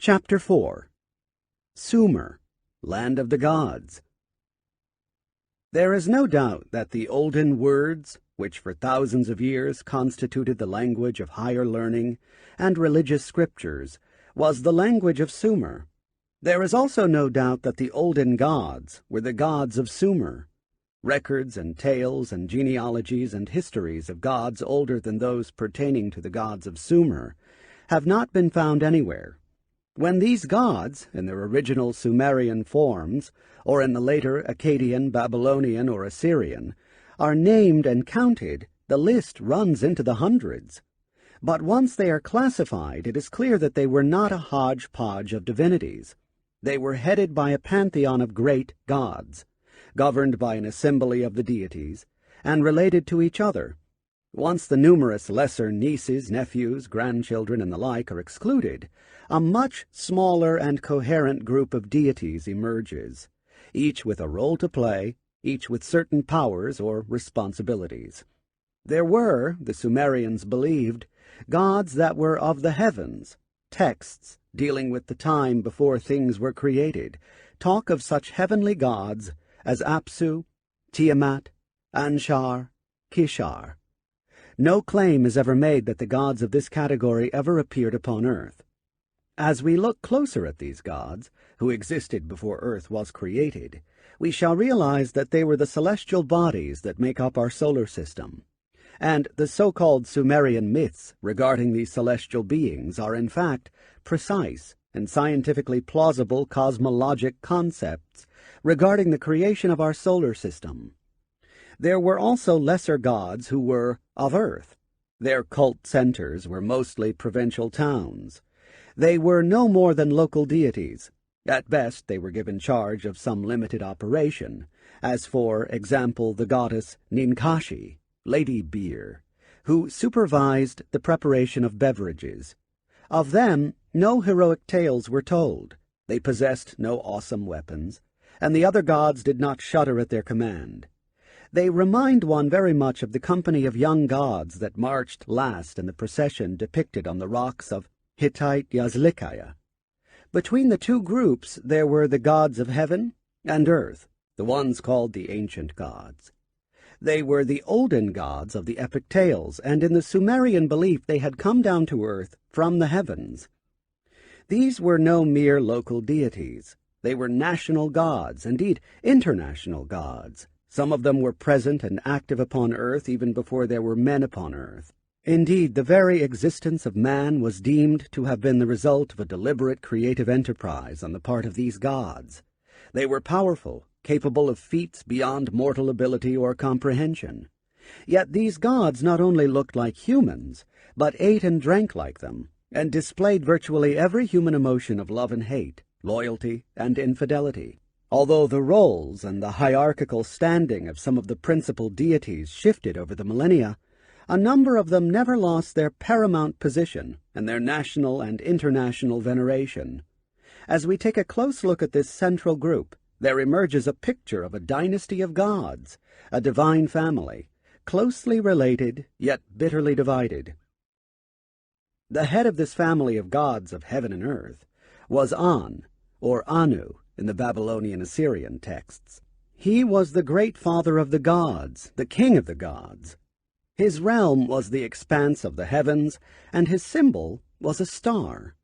Chapter 4. Sumer, Land of the Gods. There is no doubt that the olden words, which for thousands of years constituted the language of higher learning and religious scriptures, was the language of Sumer. There is also no doubt that the olden gods were the gods of Sumer. Records and tales and genealogies and histories of gods older than those pertaining to the gods of Sumer have not been found anywhere. When these gods, in their original Sumerian forms, or in the later Akkadian, Babylonian, or Assyrian, are named and counted, the list runs into the hundreds. But once they are classified, it is clear that they were not a hodgepodge of divinities. They were headed by a pantheon of great gods, governed by an assembly of the deities, and related to each other. Once the numerous lesser nieces, nephews, grandchildren, and the like are excluded, a much smaller and coherent group of deities emerges, each with a role to play, each with certain powers or responsibilities. There were, the Sumerians believed, gods that were of the heavens. Texts, dealing with the time before things were created, talk of such heavenly gods as Apsu, Tiamat, Anshar, Kishar. No claim is ever made that the gods of this category ever appeared upon Earth. As we look closer at these gods, who existed before Earth was created, we shall realize that they were the celestial bodies that make up our solar system. And the so-called Sumerian myths regarding these celestial beings are in fact precise and scientifically plausible cosmologic concepts regarding the creation of our solar system. There were also lesser gods who were of Earth. Their cult centers were mostly provincial towns. They were no more than local deities. At best, they were given charge of some limited operation, as for example the goddess Ninkashi, Lady Beer, who supervised the preparation of beverages. Of them, no heroic tales were told. They possessed no awesome weapons, and the other gods did not shudder at their command. They remind one very much of the company of young gods that marched last in the procession depicted on the rocks of Hittite Yazlikaya. Between the two groups there were the gods of heaven and earth, the ones called the ancient gods. They were the olden gods of the epic tales, and in the Sumerian belief they had come down to earth from the heavens. These were no mere local deities. They were national gods, indeed international gods. Some of them were present and active upon earth even before there were men upon earth. Indeed, the very existence of man was deemed to have been the result of a deliberate creative enterprise on the part of these gods. They were powerful, capable of feats beyond mortal ability or comprehension. Yet these gods not only looked like humans, but ate and drank like them, and displayed virtually every human emotion of love and hate, loyalty and infidelity. Although the roles and the hierarchical standing of some of the principal deities shifted over the millennia, a number of them never lost their paramount position and their national and international veneration. As we take a close look at this central group, there emerges a picture of a dynasty of gods, a divine family, closely related yet bitterly divided. The head of this family of gods of heaven and earth was An, or Anu, in the Babylonian Assyrian texts. He was the great father of the gods, the king of the gods. His realm was the expanse of the heavens, and his symbol was a star.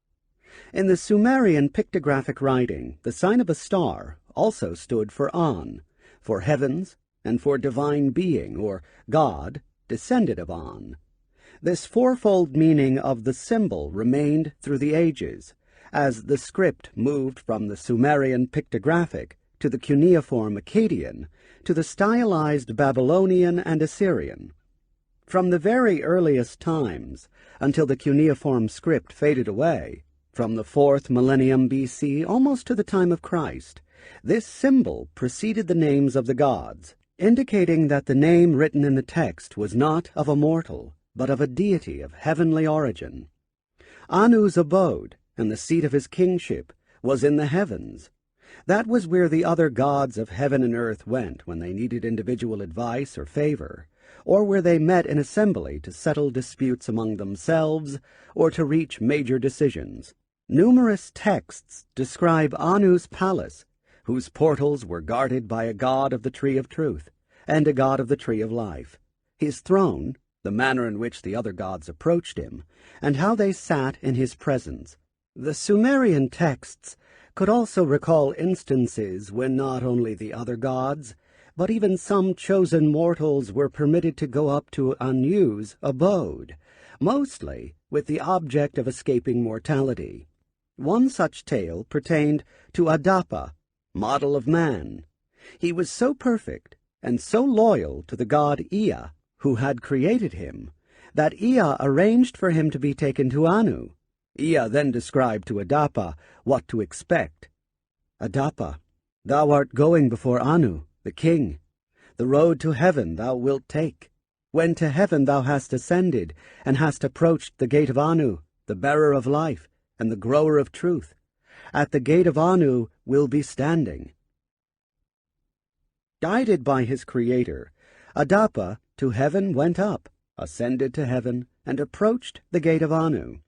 In the Sumerian pictographic writing, the sign of a star also stood for An, for heavens, and for divine being, or God, descended of An. This fourfold meaning of the symbol remained through the ages, as the script moved from the Sumerian pictographic to the cuneiform Akkadian to the stylized Babylonian and Assyrian. From the very earliest times, until the cuneiform script faded away, from the 4th millennium BC almost to the time of Christ, this symbol preceded the names of the gods, indicating that the name written in the text was not of a mortal, but of a deity of heavenly origin. Anu's abode, and the seat of his kingship, was in the heavens. That was where the other gods of heaven and earth went when they needed individual advice or favor, or where they met in assembly to settle disputes among themselves or to reach major decisions. Numerous texts describe Anu's palace, whose portals were guarded by a god of the tree of truth and a god of the tree of life, his throne, the manner in which the other gods approached him, and how they sat in his presence. The Sumerian texts could also recall instances when not only the other gods, but even some chosen mortals were permitted to go up to Anu's abode, mostly with the object of escaping mortality. One such tale pertained to Adapa, model of man. He was so perfect and so loyal to the god Ea, who had created him, that Ea arranged for him to be taken to Anu. Ea then described to Adapa what to expect. "Adapa, thou art going before Anu, the king. The road to heaven thou wilt take. When to heaven thou hast ascended, and hast approached the gate of Anu, the bearer of life, and the grower of truth, at the gate of Anu will be standing." Guided by his creator, Adapa to heaven went up, ascended to heaven, and approached the gate of Anu.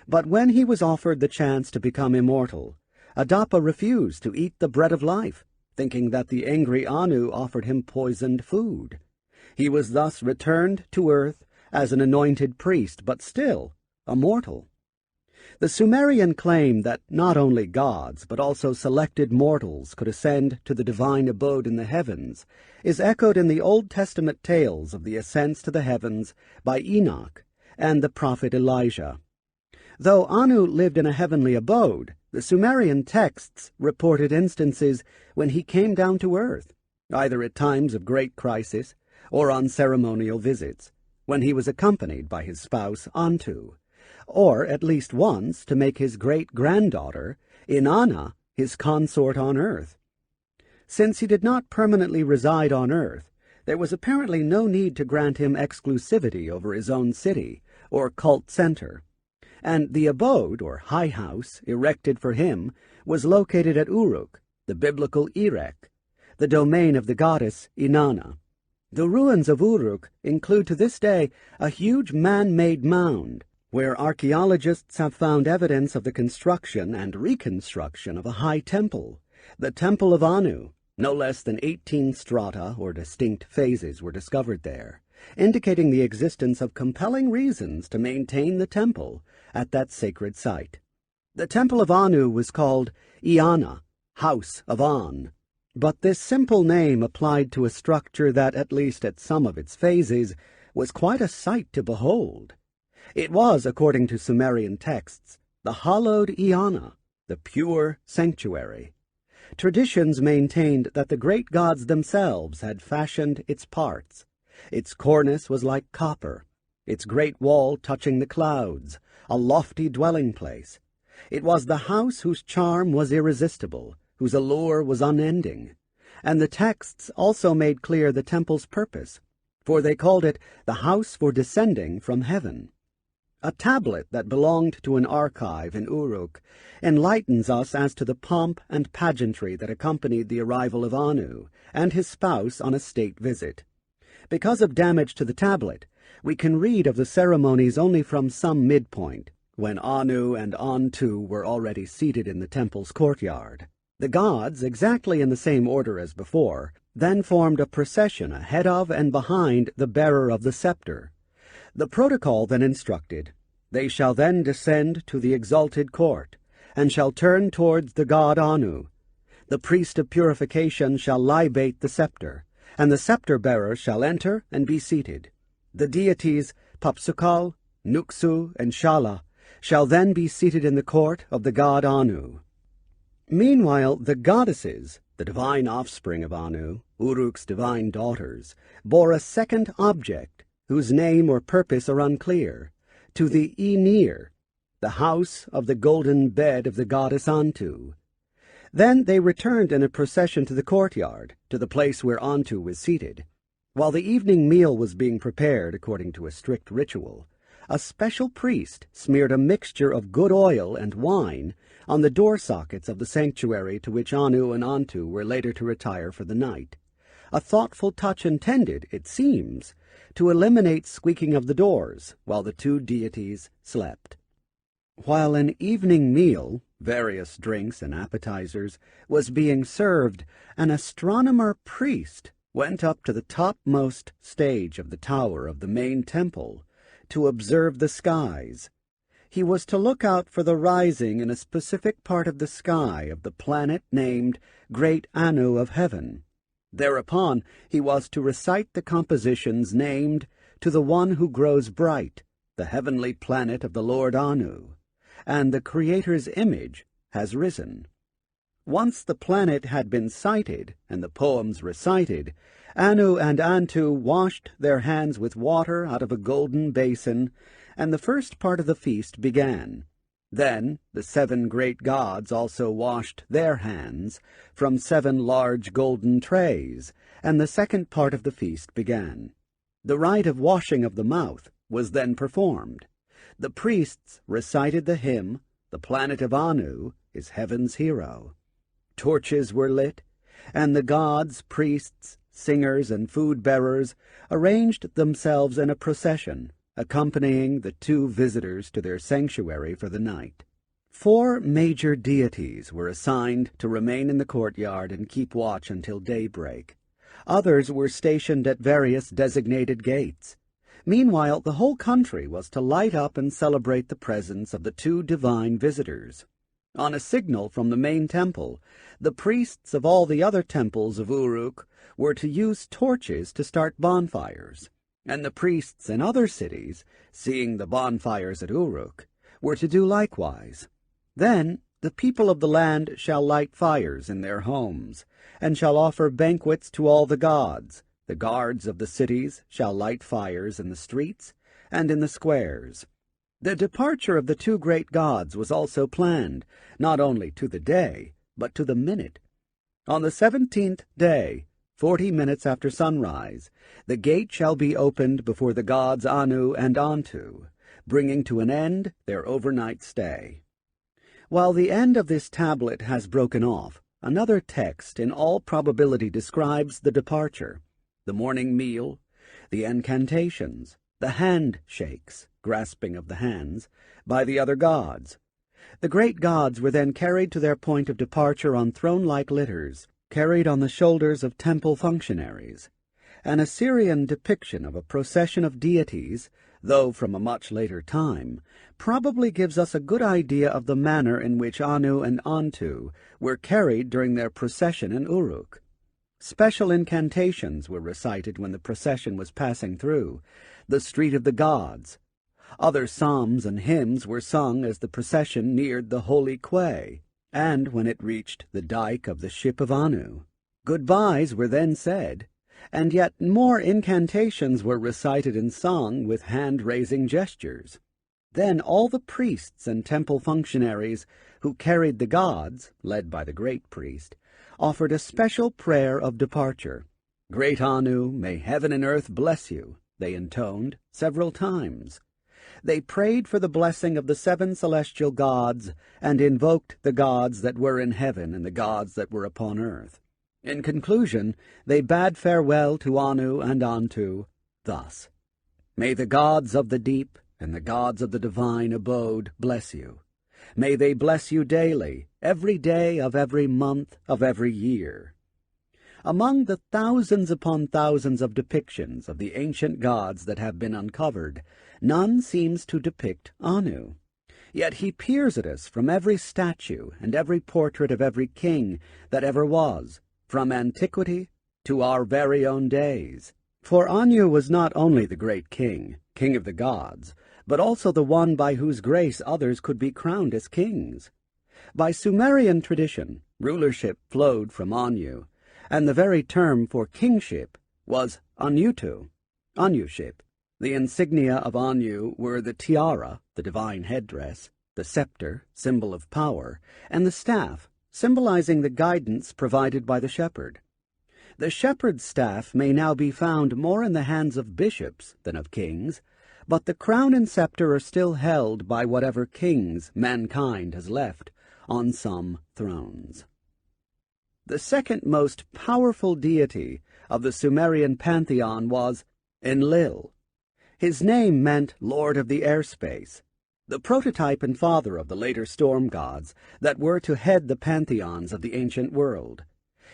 But when he was offered the chance to become immortal, Adapa refused to eat the bread of life, thinking that the angry Anu offered him poisoned food. He was thus returned to earth as an anointed priest, but still a mortal. The Sumerian claim that not only gods, but also selected mortals could ascend to the divine abode in the heavens is echoed in the Old Testament tales of the ascents to the heavens by Enoch and the prophet Elijah. Though Anu lived in a heavenly abode, the Sumerian texts reported instances when he came down to earth, either at times of great crisis or on ceremonial visits, when he was accompanied by his spouse Antu, or at least once to make his great-granddaughter, Inanna, his consort on earth. Since he did not permanently reside on earth, there was apparently no need to grant him exclusivity over his own city or cult center, and the abode, or high house, erected for him was located at Uruk, the biblical Erech, the domain of the goddess Inanna. The ruins of Uruk include to this day a huge man-made mound, where archaeologists have found evidence of the construction and reconstruction of a high temple, the Temple of Anu. No less than 18 strata or distinct phases were discovered there, indicating the existence of compelling reasons to maintain the temple at that sacred site. The Temple of Anu was called Eanna, House of An, but this simple name applied to a structure that, at least at some of its phases, was quite a sight to behold. It was, according to Sumerian texts, the hallowed Eanna, the pure sanctuary. Traditions maintained that the great gods themselves had fashioned its parts. Its cornice was like copper, its great wall touching the clouds, a lofty dwelling place. It was the house whose charm was irresistible, whose allure was unending. And the texts also made clear the temple's purpose, for they called it the house for descending from heaven. A tablet that belonged to an archive in Uruk enlightens us as to the pomp and pageantry that accompanied the arrival of Anu and his spouse on a state visit. Because of damage to the tablet, we can read of the ceremonies only from some midpoint, when Anu and Antu were already seated in the temple's courtyard. The gods, exactly in the same order as before, then formed a procession ahead of and behind the bearer of the scepter. The protocol then instructed, "They shall then descend to the exalted court, and shall turn towards the god Anu. The priest of purification shall libate the scepter, and the scepter-bearer shall enter and be seated. The deities Papsukal, Nuksu, and Shala shall then be seated in the court of the god Anu." Meanwhile, the goddesses, the divine offspring of Anu, Uruk's divine daughters, bore a second object, whose name or purpose are unclear, to the Enir, the house of the golden bed of the goddess Antu. Then they returned in a procession to the courtyard, to the place where Antu was seated. While the evening meal was being prepared according to a strict ritual, a special priest smeared a mixture of good oil and wine on the door sockets of the sanctuary to which Anu and Antu were later to retire for the night. A thoughtful touch intended, it seems, to eliminate squeaking of the doors while the two deities slept. While an evening meal, various drinks and appetizers, was being served, an astronomer priest went up to the topmost stage of the tower of the main temple to observe the skies. He was to look out for the rising in a specific part of the sky of the planet named Great Anu of Heaven. Thereupon he was to recite the compositions named to the one who grows bright, the heavenly planet of the Lord Anu, and the Creator's image has risen. Once the planet had been sighted and the poems recited, Anu and Antu washed their hands with water out of a golden basin, and the first part of the feast began. Then the 7 great gods also washed their hands from 7 large golden trays, and the second part of the feast began. The rite of washing of the mouth was then performed. The priests recited the hymn, "The planet of Anu is heaven's hero." Torches were lit, and the gods, priests, singers, and food-bearers arranged themselves in a procession, accompanying the 2 visitors to their sanctuary for the night. 4 major deities were assigned to remain in the courtyard and keep watch until daybreak. Others were stationed at various designated gates. Meanwhile, the whole country was to light up and celebrate the presence of the 2 divine visitors. On a signal from the main temple, the priests of all the other temples of Uruk were to use torches to start bonfires, and the priests in other cities, seeing the bonfires at Uruk, were to do likewise. Then the people of the land shall light fires in their homes, and shall offer banquets to all the gods. The guards of the cities shall light fires in the streets and in the squares. The departure of the 2 great gods was also planned, not only to the day, but to the minute. On the 17th day, 40 minutes after sunrise, the gate shall be opened before the gods Anu and Antu, bringing to an end their overnight stay. While the end of this tablet has broken off, another text in all probability describes the departure, the morning meal, the incantations, the handshakes, grasping of the hands, by the other gods. The great gods were then carried to their point of departure on throne-like litters, carried on the shoulders of temple functionaries. An Assyrian depiction of a procession of deities, though from a much later time, probably gives us a good idea of the manner in which Anu and Antu were carried during their procession in Uruk. Special incantations were recited when the procession was passing through the street of the gods. Other psalms and hymns were sung as the procession neared the holy quay, and when it reached the dike of the ship of Anu. Goodbyes were then said, and yet more incantations were recited and sung with hand-raising gestures. Then all the priests and temple functionaries who carried the gods, led by the great priest, offered a special prayer of departure. "Great Anu, may heaven and earth bless you," they intoned several times. They prayed for the blessing of the 7 celestial gods and invoked the gods that were in heaven and the gods that were upon earth. In conclusion, they bade farewell to Anu and Antu thus: "May the gods of the deep and the gods of the divine abode bless you. May they bless you daily, every day of every month of every year." Among the thousands upon thousands of depictions of the ancient gods that have been uncovered, none seems to depict Anu. Yet he peers at us from every statue and every portrait of every king that ever was, from antiquity to our very own days. For Anu was not only the great king, king of the gods, but also the one by whose grace others could be crowned as kings. By Sumerian tradition, rulership flowed from Anu, and the very term for kingship was Anutu, Anuship. The insignia of Anu were the tiara, the divine headdress, the scepter, symbol of power, and the staff, symbolizing the guidance provided by the shepherd. The shepherd's staff may now be found more in the hands of bishops than of kings, but the crown and scepter are still held by whatever kings mankind has left on some thrones. The second most powerful deity of the Sumerian pantheon was Enlil. His name meant Lord of the Airspace. the prototype and father of the later storm gods that were to head the pantheons of the ancient world.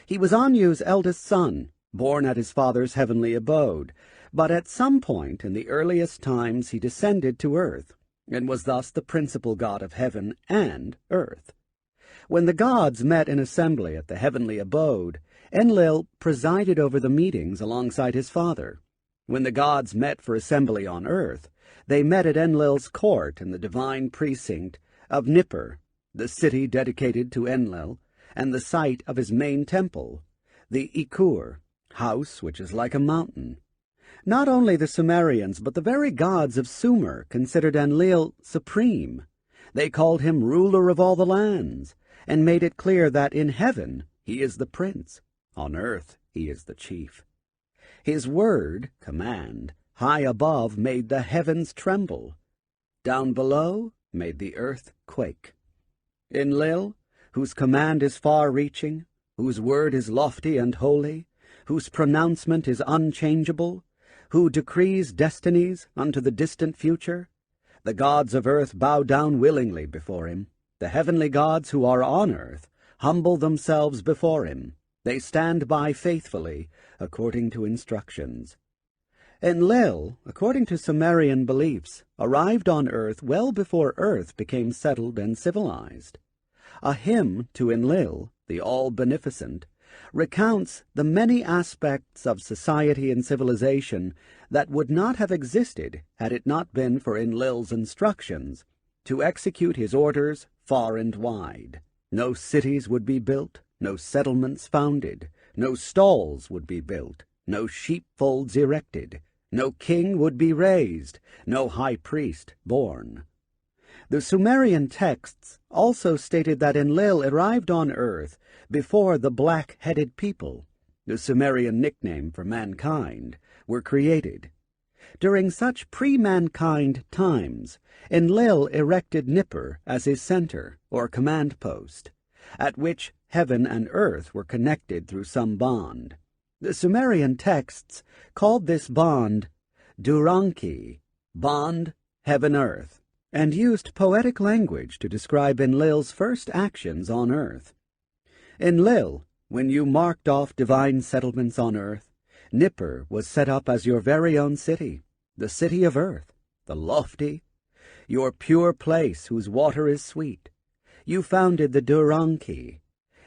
He was Anu's eldest son, born at his father's heavenly abode, but at some point in the earliest times he descended to earth, and was thus the principal god of heaven and earth. When the gods met in assembly at the heavenly abode, Enlil presided over the meetings alongside his father. When the gods met for assembly on earth, they met at Enlil's court in the divine precinct of Nippur, the city dedicated to Enlil, and the site of his main temple, the Ikur, house which is like a mountain. Not only the Sumerians, but the very gods of Sumer considered Enlil supreme. They called him ruler of all the lands, and made it clear that in heaven he is the prince, on earth he is the chief. His word, command, high above made the heavens tremble. Down below made the earth quake. Enlil, whose command is far-reaching, whose word is lofty and holy, whose pronouncement is unchangeable, who decrees destinies unto the distant future, the gods of earth bow down willingly before him. The heavenly gods who are on earth humble themselves before him. They stand by faithfully, according to instructions. Enlil, according to Sumerian beliefs, arrived on earth well before earth became settled and civilized. A hymn to Enlil, the all-beneficent, recounts the many aspects of society and civilization that would not have existed had it not been for Enlil's instructions to execute his orders far and wide. No cities would be built, no settlements founded, no stalls would be built, no sheepfolds erected, no king would be raised, no high priest born. The Sumerian texts also stated that Enlil arrived on earth before the black-headed people, the Sumerian nickname for mankind, were created. During such pre-mankind times, Enlil erected Nippur as his center, or command post, at which heaven and earth were connected through some bond. The Sumerian texts called this bond Duranki, bond heaven-earth, and used poetic language to describe Enlil's first actions on earth. Enlil, when you marked off divine settlements on earth, Nippur was set up as your very own city, the city of earth, the lofty, your pure place whose water is sweet. You founded the Duranki,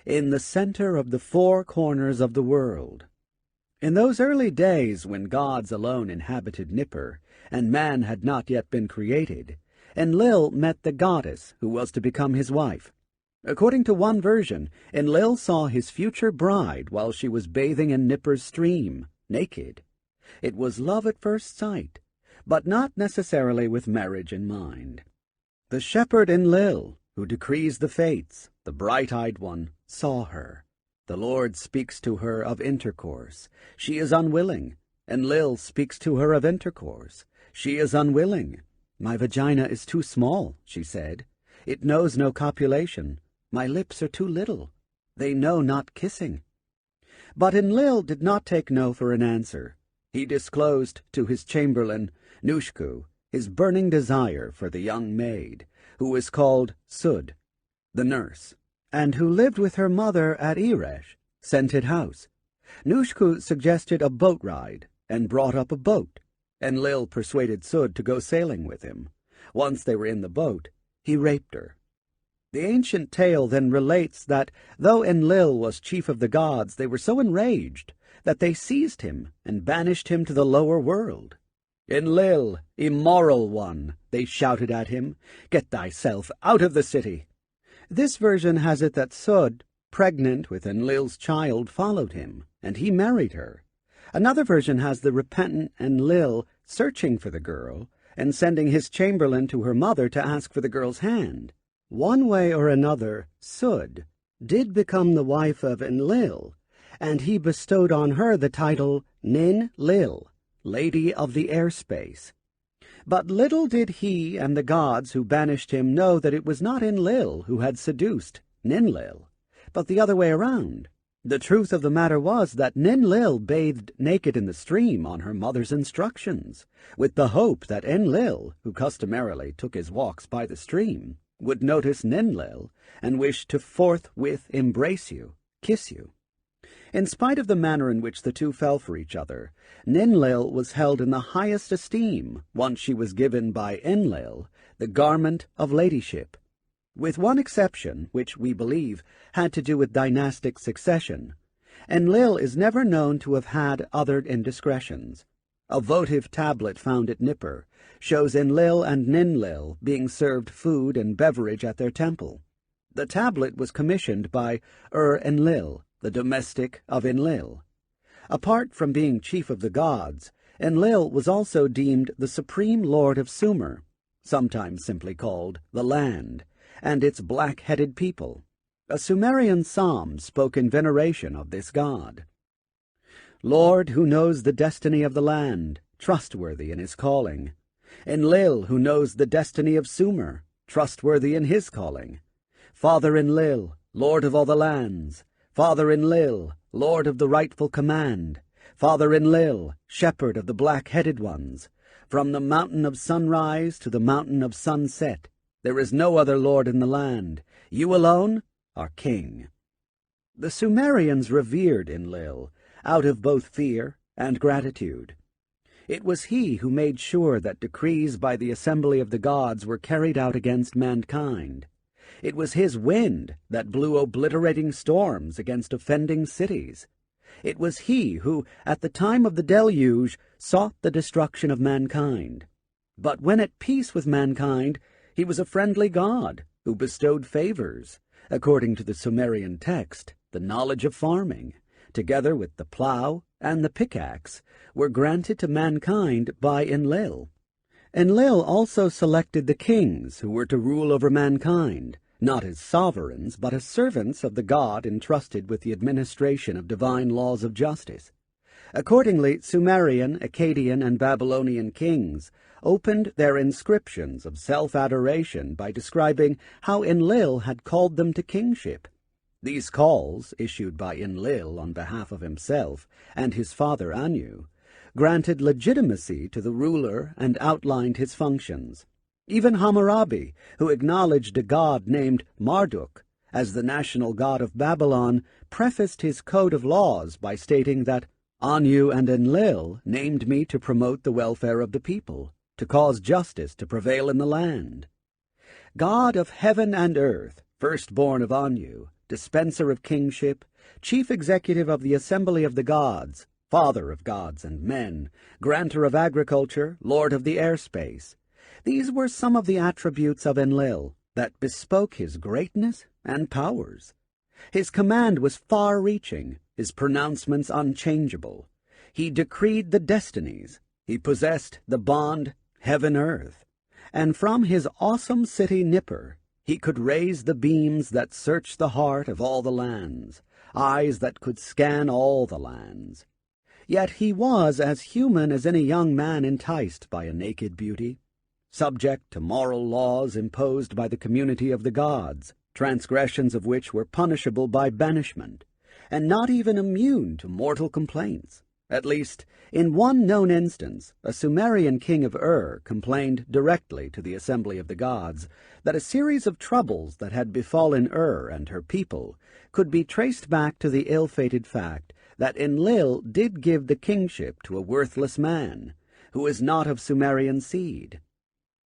in the center of the four corners of the world. In those early days when gods alone inhabited Nippur, and man had not yet been created, Enlil met the goddess who was to become his wife. According to one version, Enlil saw his future bride while she was bathing in Nippur's stream, naked. It was love at first sight, but not necessarily with marriage in mind. The shepherd Enlil, who decrees the fates, the bright-eyed one, saw her. The Lord speaks to her of intercourse. She is unwilling. Enlil speaks to her of intercourse. She is unwilling. My vagina is too small, she said. It knows no copulation. My lips are too little. They know not kissing. But Enlil did not take no for an answer. He disclosed to his chamberlain, Nushku, his burning desire for the young maid, who was called Sud, the nurse, and who lived with her mother at Eresh, scented house. Nushku suggested a boat ride, and brought up a boat. Enlil persuaded Sud to go sailing with him. Once they were in the boat, he raped her. The ancient tale then relates that, though Enlil was chief of the gods, they were so enraged that they seized him and banished him to the lower world. "Enlil, immoral one," they shouted at him, "get thyself out of the city." This version has it that Sud, pregnant with Enlil's child, followed him, and he married her. Another version has the repentant Enlil searching for the girl and sending his chamberlain to her mother to ask for the girl's hand. One way or another, Sud did become the wife of Enlil, and he bestowed on her the title Nin-Lil, Lady of the Airspace. But little did he and the gods who banished him know that it was not Enlil who had seduced Ninlil, but the other way around. The truth of the matter was that Ninlil bathed naked in the stream on her mother's instructions, with the hope that Enlil, who customarily took his walks by the stream, would notice Ninlil and wish to forthwith embrace you, kiss you. In spite of the manner in which the two fell for each other, Ninlil was held in the highest esteem once she was given by Enlil the garment of ladyship, with one exception, which we believe had to do with dynastic succession. Enlil is never known to have had other indiscretions. A votive tablet found at Nippur shows Enlil and Ninlil being served food and beverage at their temple. The tablet was commissioned by Enlil, the domestic of Enlil. Apart from being chief of the gods, Enlil was also deemed the supreme lord of Sumer, sometimes simply called the land, and its black-headed people. A Sumerian psalm spoke in veneration of this god. Lord, who knows the destiny of the land, trustworthy in his calling. Enlil, who knows the destiny of Sumer, trustworthy in his calling. Father Enlil, lord of all the lands. Father Enlil, lord of the rightful command. Father Enlil, shepherd of the black-headed ones. From the mountain of sunrise to the mountain of sunset, there is no other lord in the land. You alone are king. The Sumerians revered Enlil, out of both fear and gratitude. It was he who made sure that decrees by the assembly of the gods were carried out against mankind. It was his wind that blew obliterating storms against offending cities. It was he who, at the time of the deluge, sought the destruction of mankind. But when at peace with mankind, he was a friendly god who bestowed favors. According to the Sumerian text, the knowledge of farming, together with the plow and the pickaxe, were granted to mankind by Enlil. Enlil also selected the kings who were to rule over mankind, not as sovereigns, but as servants of the god entrusted with the administration of divine laws of justice. Accordingly, Sumerian, Akkadian, and Babylonian kings opened their inscriptions of self-adoration by describing how Enlil had called them to kingship. These calls, issued by Enlil on behalf of himself and his father Anu, granted legitimacy to the ruler and outlined his functions. Even Hammurabi, who acknowledged a god named Marduk as the national god of Babylon, prefaced his code of laws by stating that Anu and Enlil named me to promote the welfare of the people, to cause justice to prevail in the land. God of heaven and earth, firstborn of Anu, dispenser of kingship, chief executive of the assembly of the gods, father of gods and men, granter of agriculture, lord of the airspace. These were some of the attributes of Enlil that bespoke his greatness and powers. His command was far-reaching, his pronouncements unchangeable. He decreed the destinies. He possessed the bond heaven-earth. And from his awesome city Nippur, he could raise the beams that search the heart of all the lands, eyes that could scan all the lands. Yet he was as human as any young man enticed by a naked beauty, subject to moral laws imposed by the community of the gods, transgressions of which were punishable by banishment, and not even immune to mortal complaints. At least, in one known instance, a Sumerian king of complained directly to the assembly of the gods that a series of troubles that had befallen and her people could be traced back to the ill-fated fact that Enlil did give the kingship to a worthless man, who is not of Sumerian seed.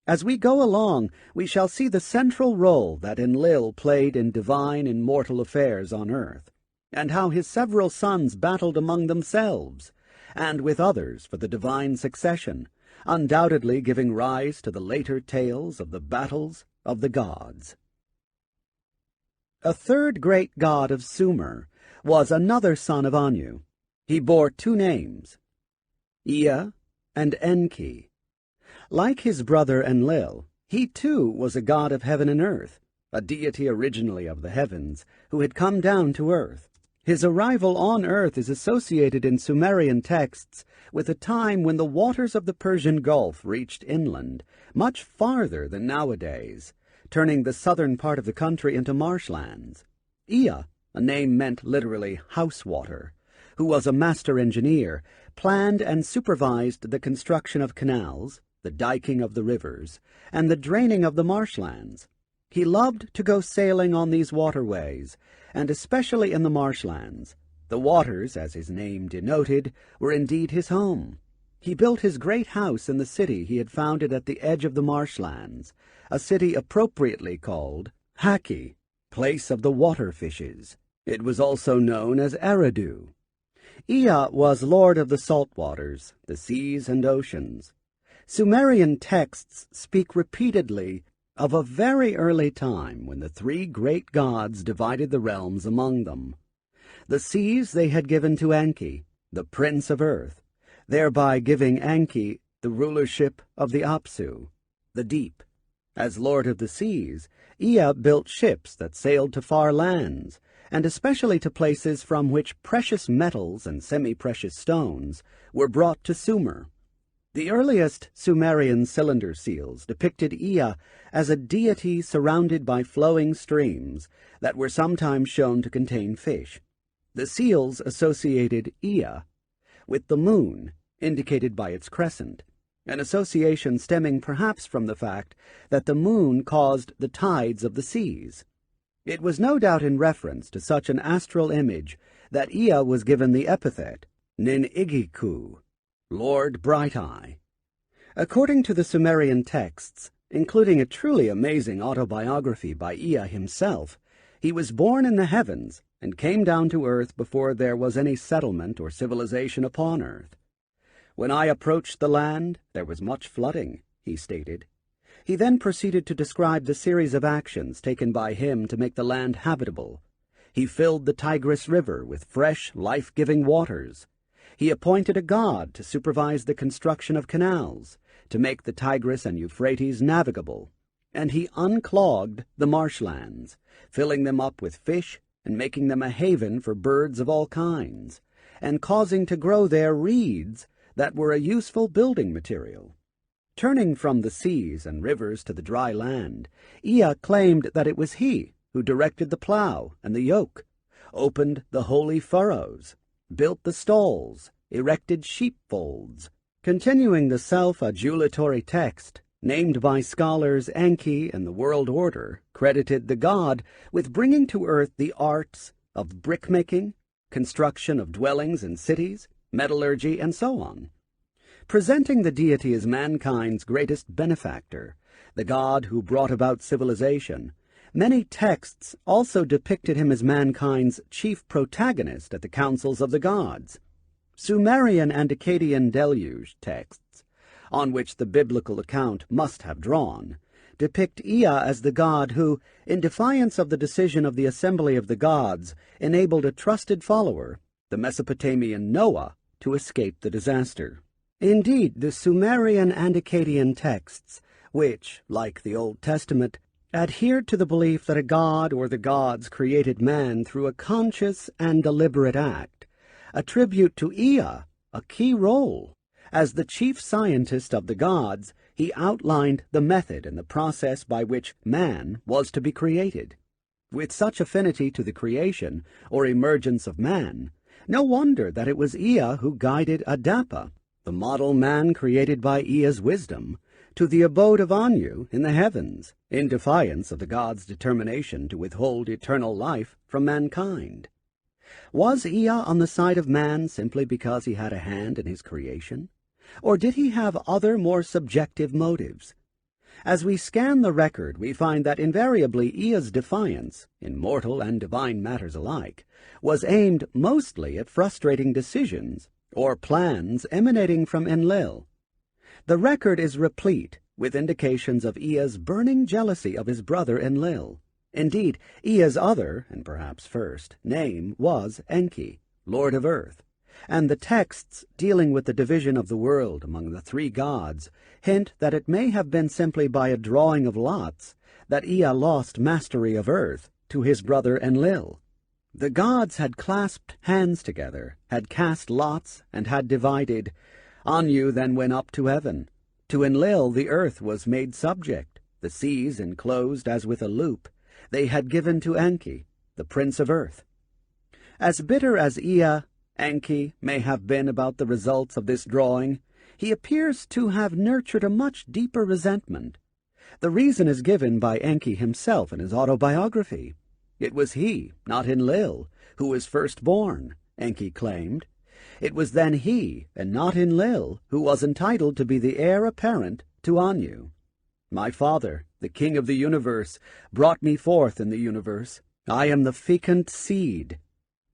As we go along, we shall see the central role that Enlil played in divine and mortal affairs on earth, and how his several sons battled among themselves, and with others for the divine succession, undoubtedly giving rise to the later tales of the battles of the gods. A third great god of Sumer was another son of Anu. He bore two names, Ea and Enki. Like his brother Enlil, he too was a god of heaven and earth, a deity originally of the heavens, who had come down to earth. His arrival on earth is associated in Sumerian texts with a time when the waters of the Persian Gulf reached inland, much farther than nowadays, turning the southern part of the country into marshlands. Ea, a name meant literally house water, who was a master engineer, planned and supervised the construction of canals, the diking of the rivers, and the draining of the marshlands. He loved to go sailing on these waterways, and especially in the marshlands. The waters, as his name denoted, were indeed his home. He built his great house in the city he had founded at the edge of the marshlands, a city appropriately called Haki, place of the water fishes. It was also known as Eridu. Ea was lord of the salt waters, the seas and oceans. Sumerian texts speak repeatedly of a very early time when the three great gods divided the realms among them. The seas they had given to Enki, the prince of earth, thereby giving Enki the rulership of the Apsu, the deep. As lord of the seas, Ea built ships that sailed to far lands, and especially to places from which precious metals and semi-precious stones were brought to Sumer. The earliest Sumerian cylinder seals depicted Ea as a deity surrounded by flowing streams that were sometimes shown to contain fish. The seals associated Ea with the moon, indicated by its crescent, an association stemming perhaps from the fact that the moon caused the tides of the seas. It was no doubt in reference to such an astral image that Ea was given the epithet Nin-igiku, Lord Bright Eye. According to the Sumerian texts, including a truly amazing autobiography by Ea himself, he was born in the heavens and came down to earth before there was any settlement or civilization upon earth. When I approached the land, there was much flooding, he stated. He then proceeded to describe the series of actions taken by him to make the land habitable. He filled the Tigris River with fresh, life-giving waters. He appointed a god to supervise the construction of canals, to make the Tigris and Euphrates navigable, and he unclogged the marshlands, filling them up with fish and making them a haven for birds of all kinds, and causing to grow there reeds that were a useful building material. Turning from the seas and rivers to the dry land, Ea claimed that it was he who directed the plow and the yoke, opened the holy furrows, built the stalls, erected sheepfolds. Continuing the self-adulatory text, named by scholars Enki and the World Order, credited the god with bringing to earth the arts of brickmaking, construction of dwellings and cities, metallurgy, and so on. Presenting the deity as mankind's greatest benefactor, the god who brought about civilization, many texts also depicted him as mankind's chief protagonist at the councils of the gods. Sumerian and Akkadian deluge texts, on which the biblical account must have drawn, depict Ea as the god who, in defiance of the decision of the assembly of the gods, enabled a trusted follower, the Mesopotamian Noah, to escape the disaster. Indeed, the Sumerian and Akkadian texts, which, like the Old Testament, adhered to the belief that a god or the gods created man through a conscious and deliberate act, attribute to Ea a key role. As the chief scientist of the gods, he outlined the method and the process by which man was to be created. With such affinity to the creation or emergence of man, no wonder that it was Ea who guided Adapa, the model man created by Ea's wisdom, to the abode of Anu in the heavens, in defiance of the gods' determination to withhold eternal life from mankind. Was Ea on the side of man simply because he had a hand in his creation? Or did he have other, more subjective motives? As we scan the record, we find that invariably Ea's defiance, in mortal and divine matters alike, was aimed mostly at frustrating decisions or plans emanating from Enlil. The record is replete with indications of Ea's burning jealousy of his brother Enlil. Indeed, Ea's other, and perhaps first, name was Enki, Lord of Earth, and the texts dealing with the division of the world among the three gods hint that it may have been simply by a drawing of lots that Ea lost mastery of Earth to his brother Enlil. The gods had clasped hands together, had cast lots, and had divided. Anu then went up to heaven. To Enlil the earth was made subject, the seas enclosed as with a loop. They had given to Enki, the prince of earth. As bitter as Ea, Enki may have been about the results of this drawing, he appears to have nurtured a much deeper resentment. The reason is given by Enki himself in his autobiography. It was he, not Enlil, who was first born, Enki claimed. It was then he, and not Enlil, who was entitled to be the heir apparent to Anu. My father, the king of the universe, brought me forth in the universe. I am the fecund seed.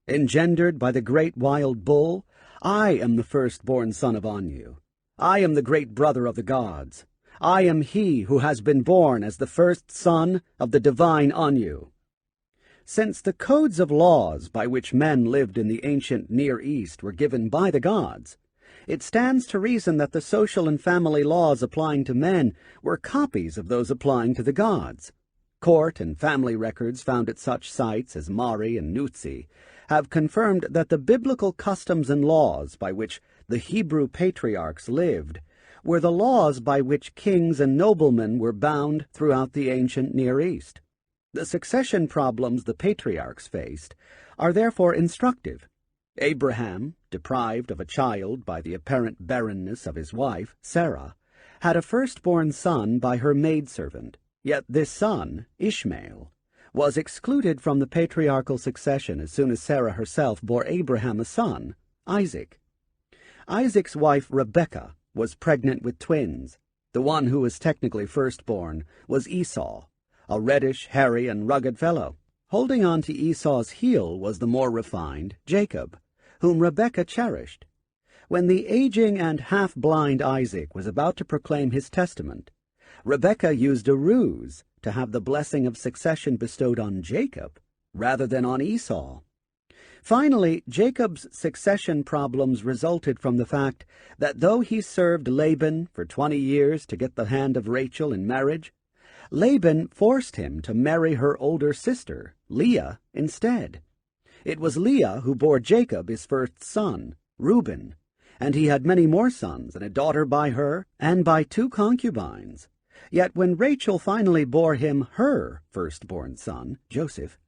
Engendered by the great wild bull, I am the firstborn son of Anu. I am the great brother of the gods. I am he who has been born as the first son of the divine Anu. Since the codes of laws by which men lived in the ancient Near East were given by the gods, it stands to reason that the social and family laws applying to men were copies of those applying to the gods. Court and family records found at such sites as Mari and Nutsi have confirmed that the biblical customs and laws by which the Hebrew patriarchs lived were the laws by which kings and noblemen were bound throughout the ancient Near East. The succession problems the patriarchs faced are therefore instructive. Abraham, deprived of a child by the apparent barrenness of his wife, Sarah, had a firstborn son by her maidservant, yet this son, Ishmael, was excluded from the patriarchal succession as soon as Sarah herself bore Abraham a son, Isaac. Isaac's wife, Rebekah, was pregnant with twins. The one who was technically firstborn was Esau, a reddish, hairy, and rugged fellow. Holding on to Esau's heel was the more refined Jacob, whom Rebekah cherished. When the aging and half-blind Isaac was about to proclaim his testament, Rebekah used a ruse to have the blessing of succession bestowed on Jacob rather than on Esau. Finally, Jacob's succession problems resulted from the fact that though he served Laban for 20 years to get the hand of Rachel in marriage, Laban forced him to marry her older sister, Leah, instead. It was Leah who bore Jacob his first son, Reuben, and he had many more sons and a daughter by her and by 2 concubines. Yet when Rachel finally bore him her firstborn son, Joseph,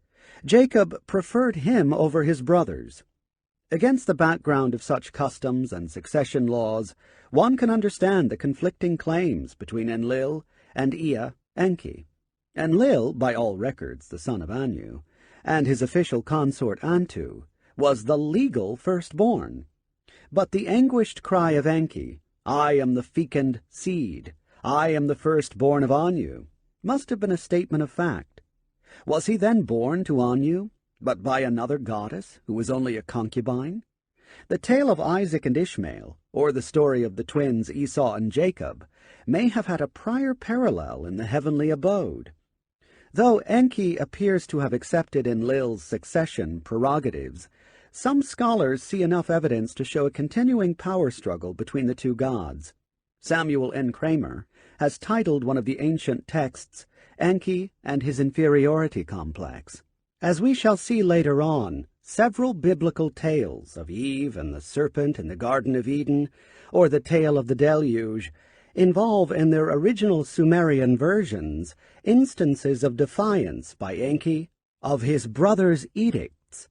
Jacob preferred him over his brothers. Against the background of such customs and succession laws, one can understand the conflicting claims between Enlil and Ea Enki. Enlil, by all records the son of Anu, and his official consort Antu, was the legal firstborn. But the anguished cry of Enki, "I am the fecund seed, I am the firstborn of Anu," must have been a statement of fact. Was he then born to Anu, but by another goddess who was only a concubine? The tale of Isaac and Ishmael, or the story of the twins Esau and Jacob, may have had a prior parallel in the heavenly abode. Though Enki appears to have accepted Enlil's succession prerogatives, some scholars see enough evidence to show a continuing power struggle between the two gods. Samuel N. Kramer has titled one of the ancient texts, "Enki and His Inferiority Complex." As we shall see later on, several biblical tales of Eve and the serpent in the Garden of Eden, or the tale of the deluge, involve in their original Sumerian versions instances of defiance by Enki of his brother's edicts.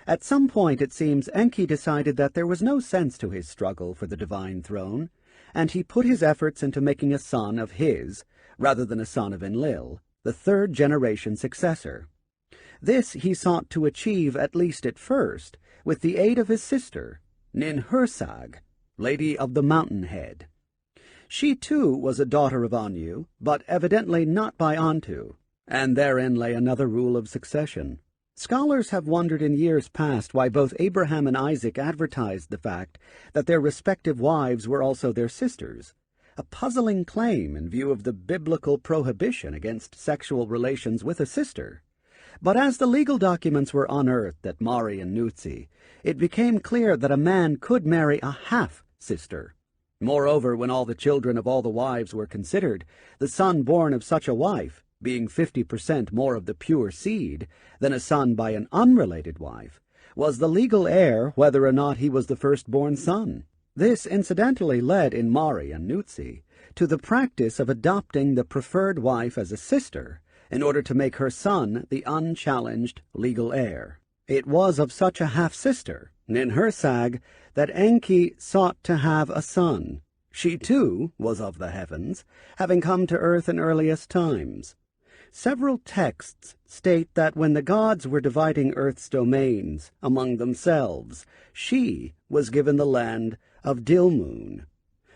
At some point, it seems, Enki decided that there was no sense to his struggle for the divine throne, and he put his efforts into making a son of his, rather than a son of Enlil, the third-generation successor. This he sought to achieve, at least at first, with the aid of his sister, Ninhursag, Lady of the Mountainhead. She, too, was a daughter of Anu, but evidently not by Antu, and therein lay another rule of succession. Scholars have wondered in years past why both Abraham and Isaac advertised the fact that their respective wives were also their sisters, a puzzling claim in view of the biblical prohibition against sexual relations with a sister. But as the legal documents were unearthed at Mari and Nutsi, it became clear that a man could marry a half-sister. Moreover, when all the children of all the wives were considered, the son born of such a wife, being 50% more of the pure seed than a son by an unrelated wife, was the legal heir whether or not he was the firstborn son. This incidentally led in Mari and Nutsi to the practice of adopting the preferred wife as a sister in order to make her son the unchallenged legal heir. It was of such a half-sister, Ninhursag, that Enki sought to have a son. She, too, was of the heavens, having come to earth in earliest times. Several texts state that when the gods were dividing earth's domains among themselves, she was given the land of Dilmun,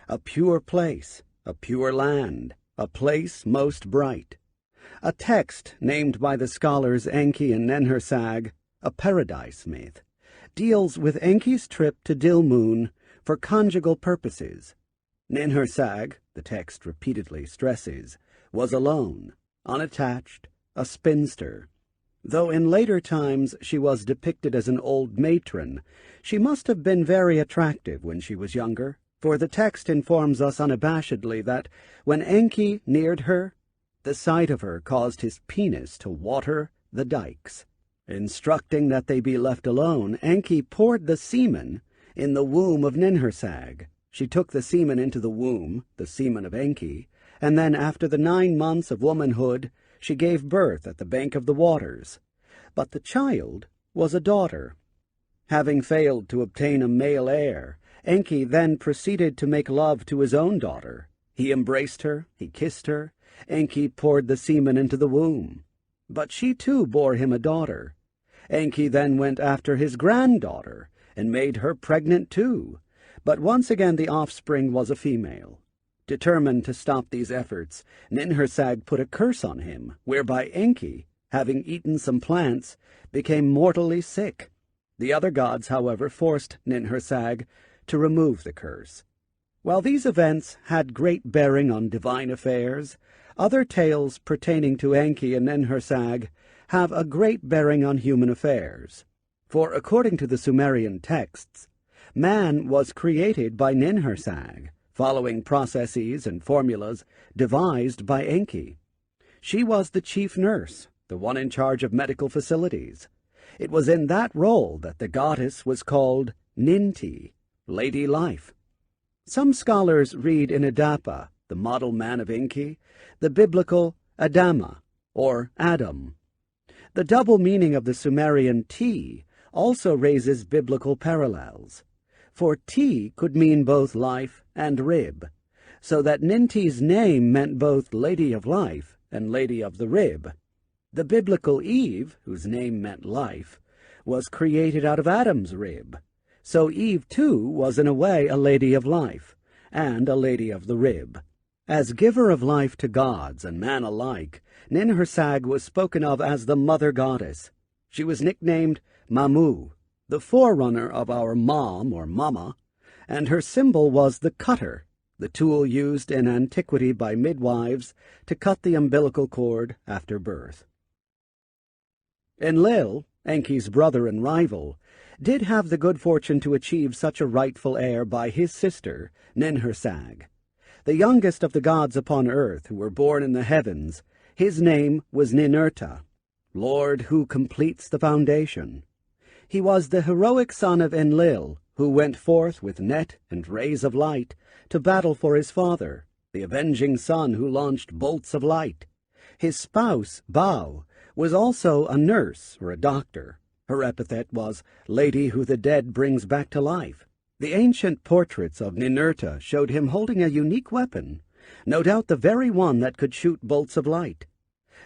a pure place, a pure land, a place most bright. A text named by the scholars Enki and Ninhursag, a paradise myth, deals with Enki's trip to Dilmun for conjugal purposes. Ninhursag, the text repeatedly stresses, was alone, unattached, a spinster. Though in later times she was depicted as an old matron, she must have been very attractive when she was younger, for the text informs us unabashedly that when Enki neared her, the sight of her caused his penis to water the dikes. Instructing that they be left alone, Enki poured the semen in the womb of Ninhursag. She took the semen into the womb, the semen of Enki, and then after the 9 months of womanhood, she gave birth at the bank of the waters. But the child was a daughter. Having failed to obtain a male heir, Enki then proceeded to make love to his own daughter. He embraced her, he kissed her. Enki poured the semen into the womb. But she too bore him a daughter. Enki then went after his granddaughter, and made her pregnant too. But once again the offspring was a female. Determined to stop these efforts, Ninhursag put a curse on him, whereby Enki, having eaten some plants, became mortally sick. The other gods, however, forced Ninhursag to remove the curse. While these events had great bearing on divine affairs, other tales pertaining to Enki and Ninhursag have a great bearing on human affairs. For according to the Sumerian texts, man was created by Ninhursag, following processes and formulas devised by Enki. She was the chief nurse, the one in charge of medical facilities. It was in that role that the goddess was called Ninti, Lady Life. Some scholars read in Adapa, the model man of Enki, the biblical Adama, or Adam. The double meaning of the Sumerian T also raises biblical parallels, for T could mean both life and rib, so that Ninti's name meant both Lady of Life and Lady of the Rib. The biblical Eve, whose name meant life, was created out of Adam's rib, so Eve too was in a way a lady of life, and a lady of the rib. As giver of life to gods and man alike, Ninhursag was spoken of as the mother goddess. She was nicknamed Mamu, the forerunner of our mom or mama, and her symbol was the cutter, the tool used in antiquity by midwives to cut the umbilical cord after birth. Enlil, Enki's brother and rival, did have the good fortune to achieve such a rightful heir by his sister, Ninhursag. The youngest of the gods upon earth who were born in the heavens, his name was Ninurta, Lord who completes the foundation. He was the heroic son of Enlil, who went forth with net and rays of light to battle for his father, the avenging sun who launched bolts of light. His spouse, Bau, was also a nurse or a doctor. Her epithet was Lady who the dead brings back to life. The ancient portraits of Ninurta showed him holding a unique weapon, no doubt the very one that could shoot bolts of light.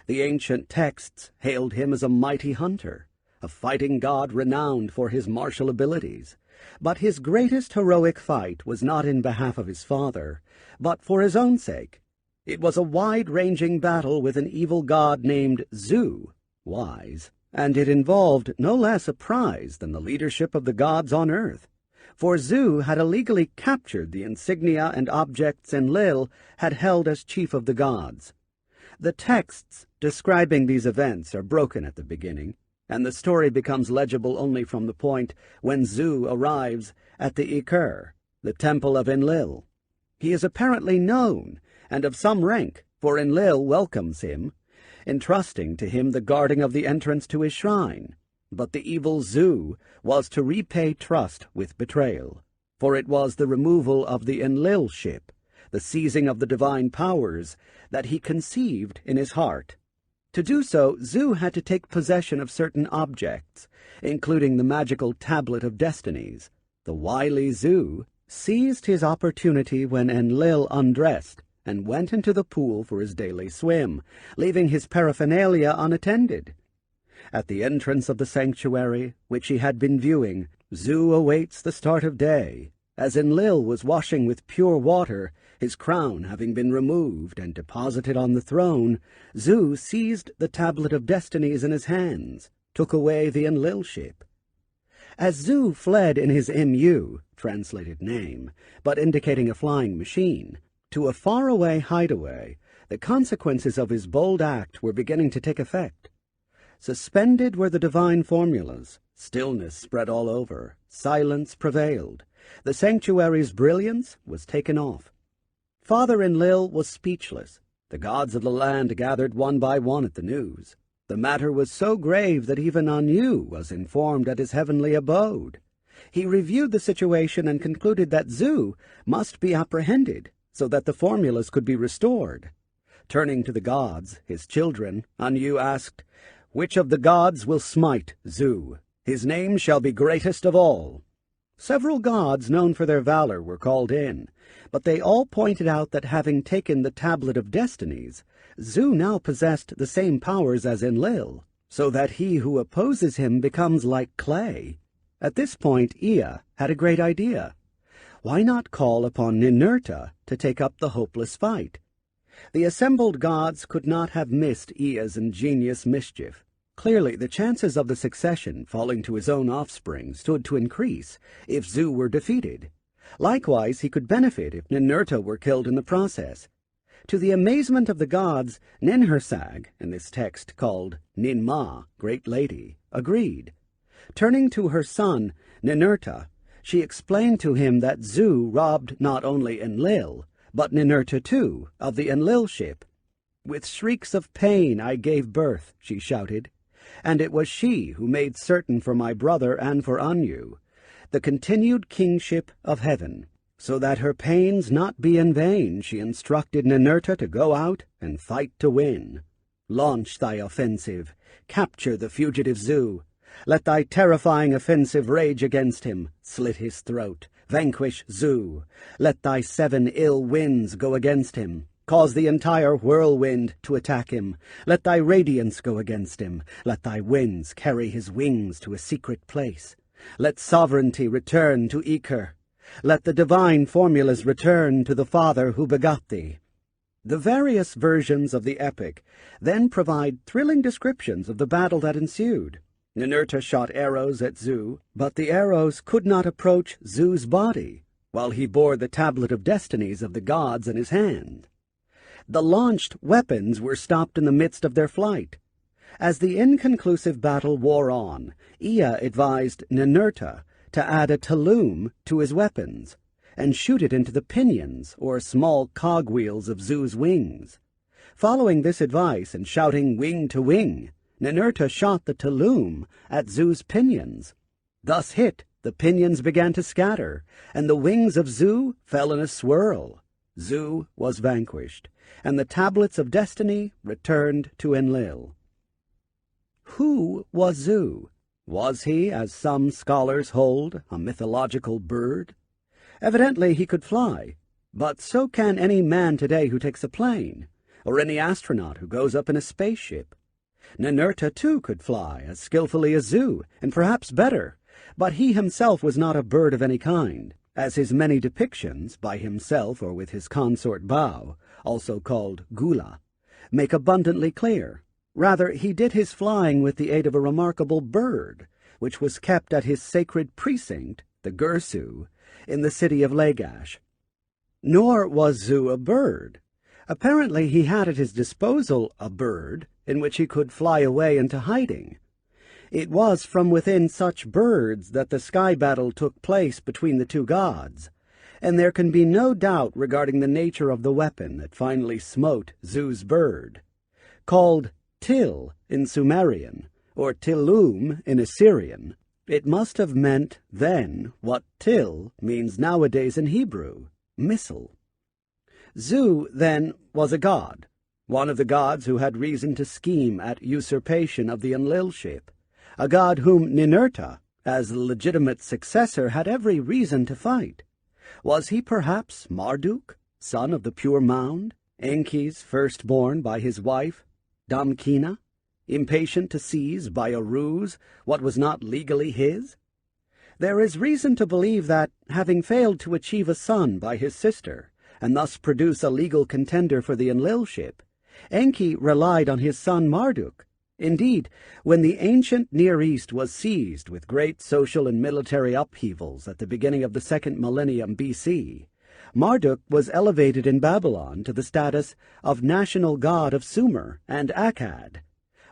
The ancient texts hailed him as a mighty hunter, a fighting god renowned for his martial abilities. But his greatest heroic fight was not in behalf of his father, but for his own sake. It was a wide-ranging battle with an evil god named Zu, wise, and it involved no less a prize than the leadership of the gods on earth. For Zu had illegally captured the insignia and objects Enlil had held as chief of the gods. The texts describing these events are broken at the beginning, and the story becomes legible only from the point when Zu arrives at the Iker, the temple of Enlil. He is apparently known and of some rank, for Enlil welcomes him, entrusting to him the guarding of the entrance to his shrine. But the evil Zu was to repay trust with betrayal, for it was the removal of the Enlil ship, the seizing of the divine powers, that he conceived in his heart. To do so, Zu had to take possession of certain objects, including the magical Tablet of Destinies. The wily Zu seized his opportunity when Enlil undressed and went into the pool for his daily swim, leaving his paraphernalia unattended. At the entrance of the sanctuary, which he had been viewing, Zu awaits the start of day. As Enlil was washing with pure water, his crown having been removed and deposited on the throne, Zu seized the Tablet of Destinies in his hands, took away the Enlilship. As Zu fled in his MU, translated name, but indicating a flying machine, to a faraway hideaway, the consequences of his bold act were beginning to take effect. Suspended were the divine formulas. Stillness spread all over. Silence prevailed. The sanctuary's brilliance was taken off. Father Enlil was speechless. The gods of the land gathered one by one at the news. The matter was so grave that even Anu was informed at his heavenly abode. He reviewed the situation and concluded that Zu must be apprehended so that the formulas could be restored. Turning to the gods, his children, Anu asked, "Which of the gods will smite Zu? His name shall be greatest of all." Several gods known for their valor were called in, but they all pointed out that having taken the Tablet of Destinies, Zu now possessed the same powers as Enlil, so that he who opposes him becomes like clay. At this point, Ea had a great idea. Why not call upon Ninurta to take up the hopeless fight? The assembled gods could not have missed Ea's ingenious mischief. Clearly, the chances of the succession falling to his own offspring stood to increase if Zu were defeated. Likewise, he could benefit if Ninurta were killed in the process. To the amazement of the gods, Ninhursag, in this text called Ninmah, Great Lady, agreed. Turning to her son, Ninurta, she explained to him that Zu robbed not only Enlil, but Ninurta too, of the Enlilship. "With shrieks of pain I gave birth," she shouted, "and it was she who made certain for my brother and for Anu the continued kingship of heaven. So that her pains not be in vain, she instructed Ninurta to go out and fight to win. Launch thy offensive, capture the fugitive Zu. Let thy terrifying offensive rage against him, slit his throat, vanquish Zu. Let thy 7 ill winds go against him, cause the entire whirlwind to attack him. Let thy radiance go against him, let thy winds carry his wings to a secret place. Let sovereignty return to Iker. Let the divine formulas return to the Father who begot thee." The various versions of the epic then provide thrilling descriptions of the battle that ensued. Ninurta shot arrows at Zu, but the arrows could not approach Zu's body, while he bore the Tablet of Destinies of the gods in his hand. The launched weapons were stopped in the midst of their flight. As the inconclusive battle wore on, Ea advised Ninurta to add a talum to his weapons, and shoot it into the pinions, or small cogwheels of Zu's wings. Following this advice and shouting "wing to wing," Ninurta shot the talum at Zu's pinions. Thus hit, the pinions began to scatter, and the wings of Zu fell in a swirl. Zu was vanquished, and the Tablets of Destiny returned to Enlil. Who was Zu? Was he, as some scholars hold, a mythological bird? Evidently he could fly, but so can any man today who takes a plane, or any astronaut who goes up in a spaceship. Ninurta, too, could fly as skillfully as Zu, and perhaps better, but he himself was not a bird of any kind, as his many depictions, by himself or with his consort Bao, also called Gula, make abundantly clear. Rather, he did his flying with the aid of a remarkable bird, which was kept at his sacred precinct, the Gursu, in the city of Lagash. Nor was Zu a bird. Apparently he had at his disposal a bird in which he could fly away into hiding. It was from within such birds that the sky battle took place between the two gods, and there can be no doubt regarding the nature of the weapon that finally smote Zu's bird. Called Til in Sumerian, or Tilum in Assyrian, it must have meant then what Til means nowadays in Hebrew, missile. Zu, then, was a god, one of the gods who had reason to scheme at usurpation of the Enlilship, a god whom Ninurta, as the legitimate successor, had every reason to fight. Was he perhaps Marduk, son of the pure mound, Enki's firstborn by his wife, Damkina, impatient to seize by a ruse what was not legally his? There is reason to believe that, having failed to achieve a son by his sister, and thus produce a legal contender for the Enlilship, Enki relied on his son Marduk. Indeed, when the ancient Near East was seized with great social and military upheavals at the beginning of the second millennium BC, Marduk was elevated in Babylon to the status of national god of Sumer and Akkad.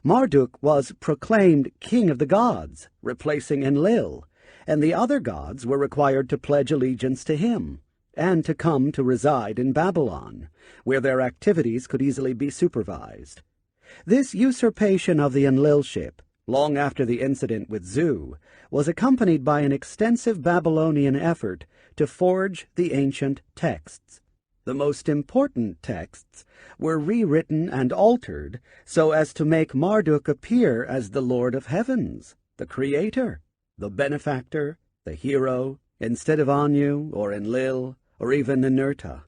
Marduk was proclaimed king of the gods, replacing Enlil, and the other gods were required to pledge allegiance to him, and to come to reside in Babylon, where their activities could easily be supervised. This usurpation of the Enlilship, long after the incident with Zu, was accompanied by an extensive Babylonian effort to forge the ancient texts. The most important texts were rewritten and altered so as to make Marduk appear as the Lord of Heavens, the Creator, the benefactor, the hero, instead of Anu or Enlil or even Ninurta.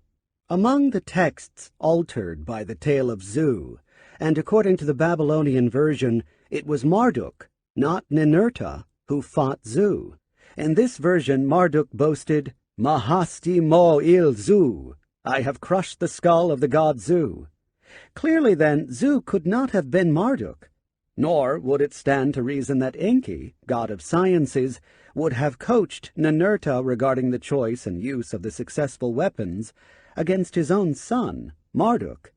Among the texts altered by the tale of Zu, and according to the Babylonian version, it was Marduk, not Ninurta, who fought Zu. In this version, Marduk boasted, "Mahasti mo il Zu, I have crushed the skull of the god Zu." Clearly, then, Zu could not have been Marduk, nor would it stand to reason that Enki, god of sciences, would have coached Ninurta regarding the choice and use of the successful weapons against his own son, Marduk.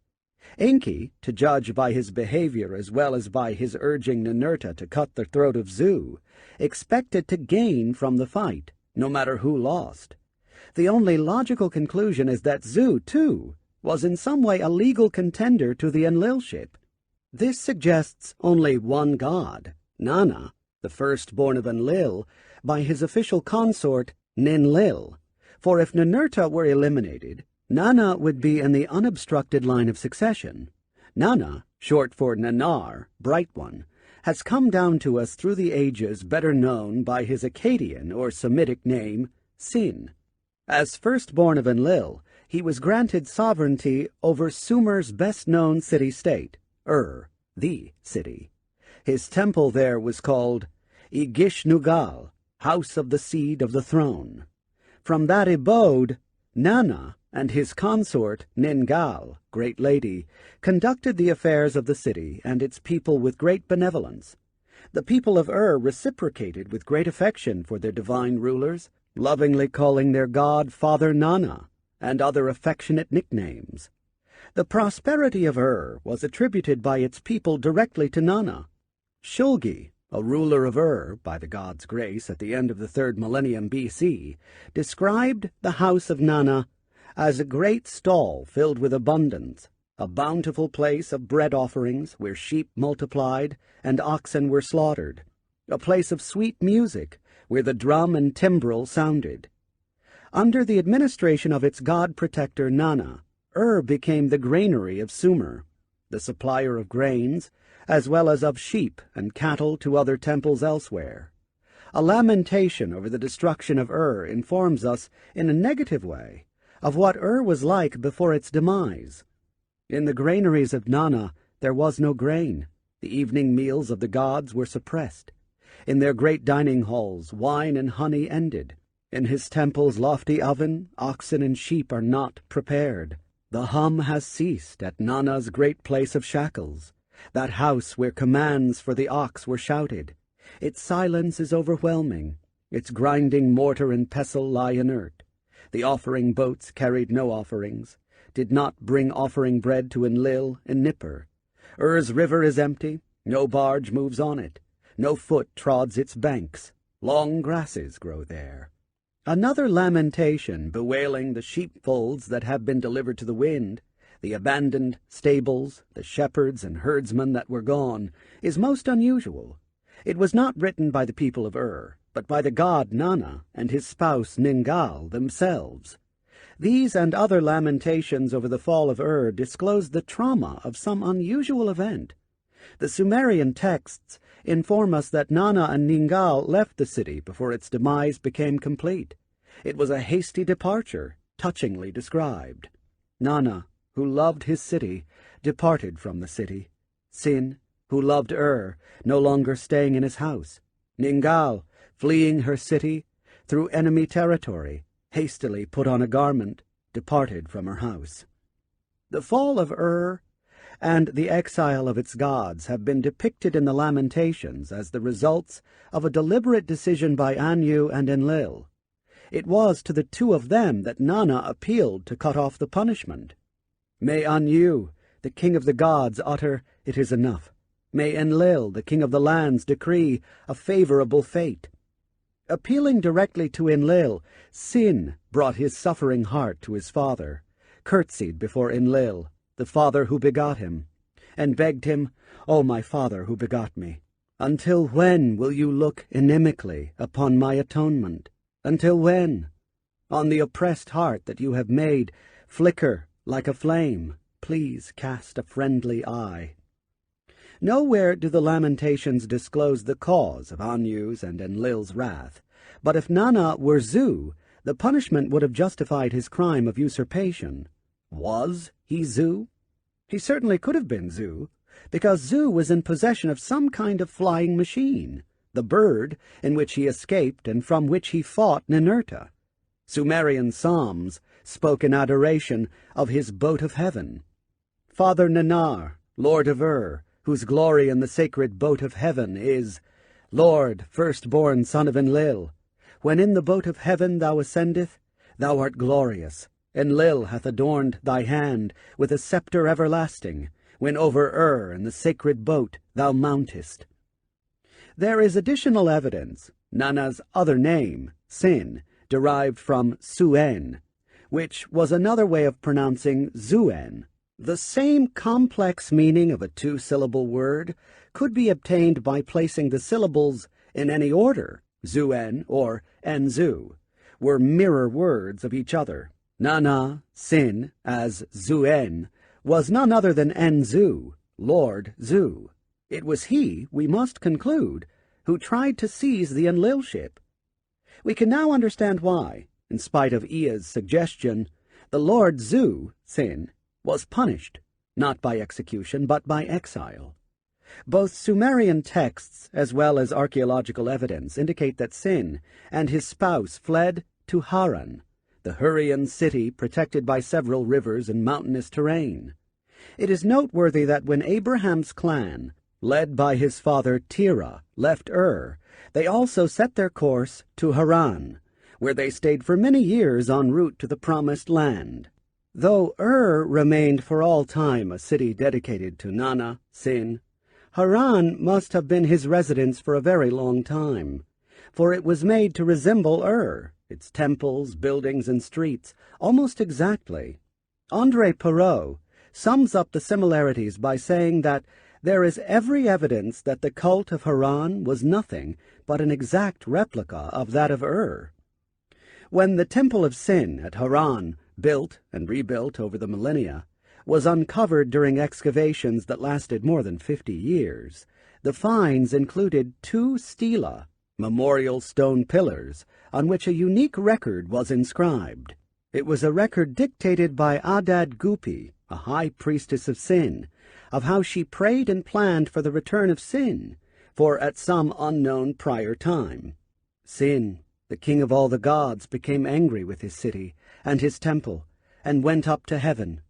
Enki, to judge by his behavior as well as by his urging Ninurta to cut the throat of Zu, expected to gain from the fight, no matter who lost. The only logical conclusion is that Zu, too, was in some way a legal contender to the Enlilship. This suggests only one god, Nana, the firstborn of Enlil, by his official consort, Ninlil. For if Ninurta were eliminated, Nana would be in the unobstructed line of succession. Nana, short for Nanar, Bright One, has come down to us through the ages better known by his Akkadian or Semitic name, Sin. As firstborn of Enlil, he was granted sovereignty over Sumer's best-known city-state, the city. His temple there was called Igishnugal, House of the Seed of the Throne. From that abode, Nana and his consort, Ningal, Great Lady, conducted the affairs of the city and its people with great benevolence. The people of reciprocated with great affection for their divine rulers, lovingly calling their god Father Nana, and other affectionate nicknames. The prosperity of was attributed by its people directly to Nana. Shulgi, a ruler of by the god's grace at the end of the 3rd millennium BC, described the house of Nana as a great stall filled with abundance, a bountiful place of bread offerings where sheep multiplied and oxen were slaughtered, a place of sweet music where the drum and timbrel sounded. Under the administration of its god-protector Nana, became the granary of Sumer, the supplier of grains, as well as of sheep and cattle to other temples elsewhere. A lamentation over the destruction of informs us, in a negative way, of what was like before its demise. In the granaries of Nana there was no grain. The evening meals of the gods were suppressed. In their great dining halls wine and honey ended. In his temple's lofty oven oxen and sheep are not prepared. The hum has ceased at Nana's great place of shackles, that house where commands for the ox were shouted. Its silence is overwhelming. Its grinding mortar and pestle lie inert. The offering boats carried no offerings, did not bring offering bread to Enlil and Nippur. River is empty, no barge moves on it, no foot trods its banks, long grasses grow there. Another lamentation bewailing the sheepfolds that have been delivered to the wind, the abandoned stables, the shepherds and herdsmen that were gone, is most unusual. It was not written by the people of but by the god Nana and his spouse Ningal themselves. These and other lamentations over the fall of Ur disclose the trauma of some unusual event. The Sumerian texts inform us that Nana and Ningal left the city before its demise became complete. It was a hasty departure, touchingly described. Nana, who loved his city, departed from the city. Sin, who loved Ur, no longer staying in his house. Ningal, fleeing her city through enemy territory, hastily put on a garment, departed from her house. The fall of Ur and the exile of its gods have been depicted in the Lamentations as the results of a deliberate decision by Anu and Enlil. It was to the two of them that Nana appealed to cut off the punishment. May Anu, the king of the gods, utter, "It is enough." May Enlil, the king of the lands, decree a favorable fate. Appealing directly to Enlil, Sin brought his suffering heart to his father, curtsied before Enlil, the father who begot him, and begged him, "O my father who begot me, until when will you look inimically upon my atonement? Until when? On the oppressed heart that you have made flicker like a flame, please cast a friendly eye." Nowhere do the Lamentations disclose the cause of Anu's and Enlil's wrath, but if Nana were Zu, the punishment would have justified his crime of usurpation. Was he Zu? He certainly could have been Zu, because Zu was in possession of some kind of flying machine, the bird in which he escaped and from which he fought Ninurta. Sumerian psalms spoke in adoration of his boat of heaven. Father Nanar, Lord of Ur, whose glory in the sacred boat of heaven is, Lord, firstborn son of Enlil, when in the boat of heaven thou ascendeth, thou art glorious. Enlil hath adorned thy hand with a sceptre everlasting, when over Ur in the sacred boat thou mountest. There is additional evidence. Nana's other name, Sin, derived from Suen, which was another way of pronouncing Zuen. The same complex meaning of a two-syllable word could be obtained by placing the syllables in any order. Zuen or Enzu were mirror words of each other. Nana, Sin, as Zuen, was none other than Enzu, Lord Zu. It was he, we must conclude, who tried to seize the Enlil ship. We can now understand why, in spite of Ea's suggestion, the Lord Zu, Sin, was punished, not by execution, but by exile. Both Sumerian texts as well as archaeological evidence indicate that Sin and his spouse fled to Haran, the Hurrian city protected by several rivers and mountainous terrain. It is noteworthy that when Abraham's clan, led by his father Terah, left Ur, they also set their course to Haran, where they stayed for many years en route to the Promised Land. Though Ur remained for all time a city dedicated to Nana, Sin, Haran must have been his residence for a very long time, for it was made to resemble Ur, its temples, buildings, and streets, almost exactly. André Perot sums up the similarities by saying that there is every evidence that the cult of Haran was nothing but an exact replica of that of Ur. When the Temple of Sin at Haran, built and rebuilt over the millennia, was uncovered during excavations that lasted more than 50 years, the finds included 2 stela, memorial stone pillars, on which a unique record was inscribed. It was a record dictated by Adad Gupi, a high priestess of Sin, of how she prayed and planned for the return of Sin, for at some unknown prior time. Sin, the king of all the gods, became angry with his city and his temple, and went up to heaven.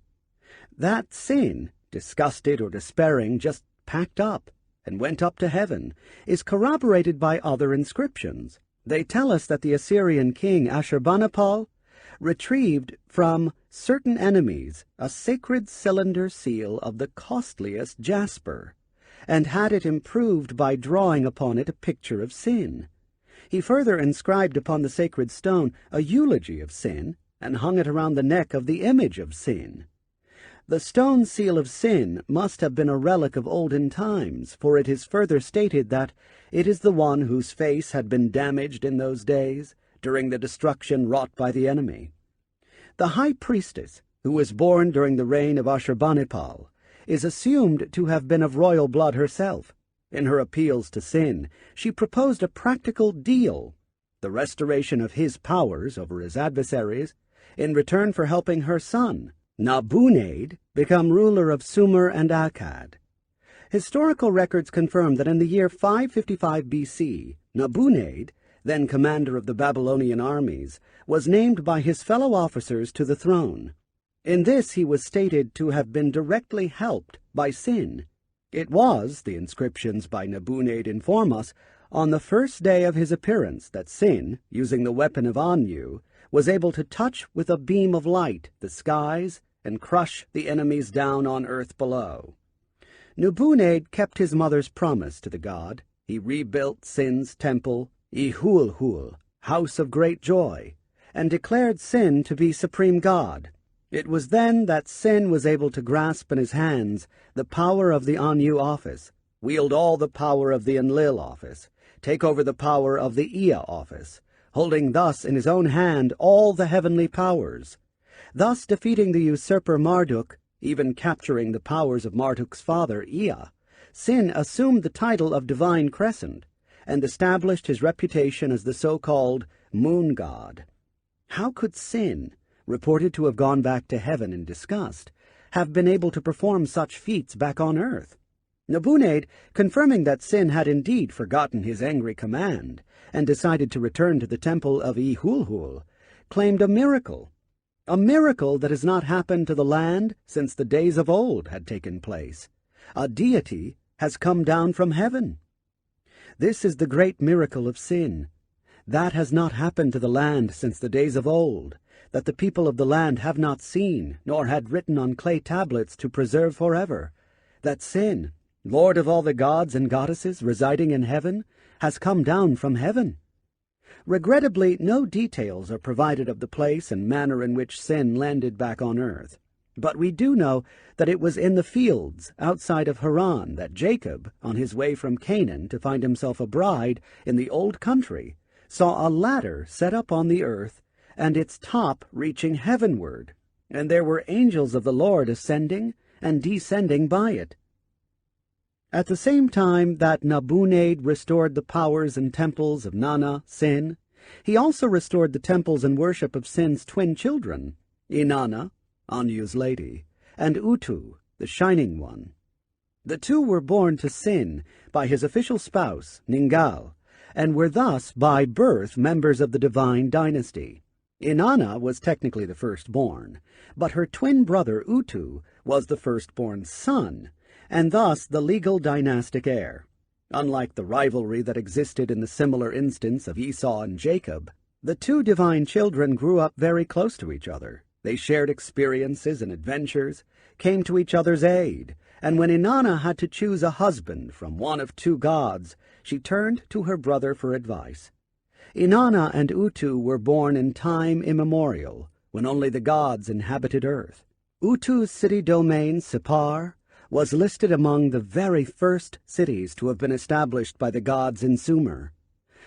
That Sin, disgusted or despairing, just packed up and went up to heaven, is corroborated by other inscriptions. They tell us that the Assyrian king Ashurbanipal retrieved from certain enemies a sacred cylinder seal of the costliest jasper, and had it improved by drawing upon it a picture of Sin. He further inscribed upon the sacred stone a eulogy of Sin, and hung it around the neck of the image of Sin. The stone seal of Sin must have been a relic of olden times, for it is further stated that it is the one whose face had been damaged in those days, during the destruction wrought by the enemy. The high priestess, who was born during the reign of Ashurbanipal, is assumed to have been of royal blood herself. In her appeals to Sin, she proposed a practical deal, the restoration of his powers over his adversaries, in return for helping her son, Nabu-Nade, become ruler of Sumer and Akkad. Historical records confirm that in the year 555 BC, Nabu-Nade, then commander of the Babylonian armies, was named by his fellow officers to the throne. In this he was stated to have been directly helped by Sin. It was, the inscriptions by Nabu-Nade inform us, on the first day of his appearance that Sin, using the weapon of Anu, was able to touch with a beam of light the skies and crush the enemies down on earth below. Nabu-Nade kept his mother's promise to the god. He rebuilt Sin's temple, Ihulhul, house of great joy, and declared Sin to be supreme god. It was then that Sin was able to grasp in his hands the power of the Anu office, wield all the power of the Enlil office, take over the power of the Ea office, holding thus in his own hand all the heavenly powers, thus defeating the usurper Marduk, even capturing the powers of Marduk's father Ea. Sin assumed the title of Divine Crescent, and established his reputation as the so-called moon god. How could Sin, reported to have gone back to heaven in disgust, have been able to perform such feats back on earth? Nabu-Nade, confirming that Sin had indeed forgotten his angry command and decided to return to the temple of Ihulhul, claimed a miracle that has not happened to the land since the days of old had taken place. A deity has come down from heaven. This is the great miracle of Sin. That has not happened to the land since the days of old, that the people of the land have not seen, nor had written on clay tablets to preserve forever, that Sin, Lord of all the gods and goddesses residing in heaven, has come down from heaven. Regrettably, no details are provided of the place and manner in which Sin landed back on earth, but we do know that it was in the fields outside of Haran that Jacob, on his way from Canaan to find himself a bride in the old country, saw a ladder set up on the earth, and its top reaching heavenward, and there were angels of the Lord ascending and descending by it. At the same time that Nabu-Nade restored the powers and temples of Nana, Sin, he also restored the temples and worship of Sin's twin children, Inanna, Anu's lady, and Utu, the Shining One. The two were born to Sin by his official spouse, Ningal, and were thus by birth members of the divine dynasty. Inanna was technically the firstborn, but her twin brother Utu was the firstborn son, and thus the legal dynastic heir. Unlike the rivalry that existed in the similar instance of Esau and Jacob, the two divine children grew up very close to each other. They shared experiences and adventures, came to each other's aid, and when Inanna had to choose a husband from one of two gods, she turned to her brother for advice. Inanna and Utu were born in time immemorial, when only the gods inhabited earth. Utu's city domain, Sippar, was listed among the very first cities to have been established by the gods in Sumer.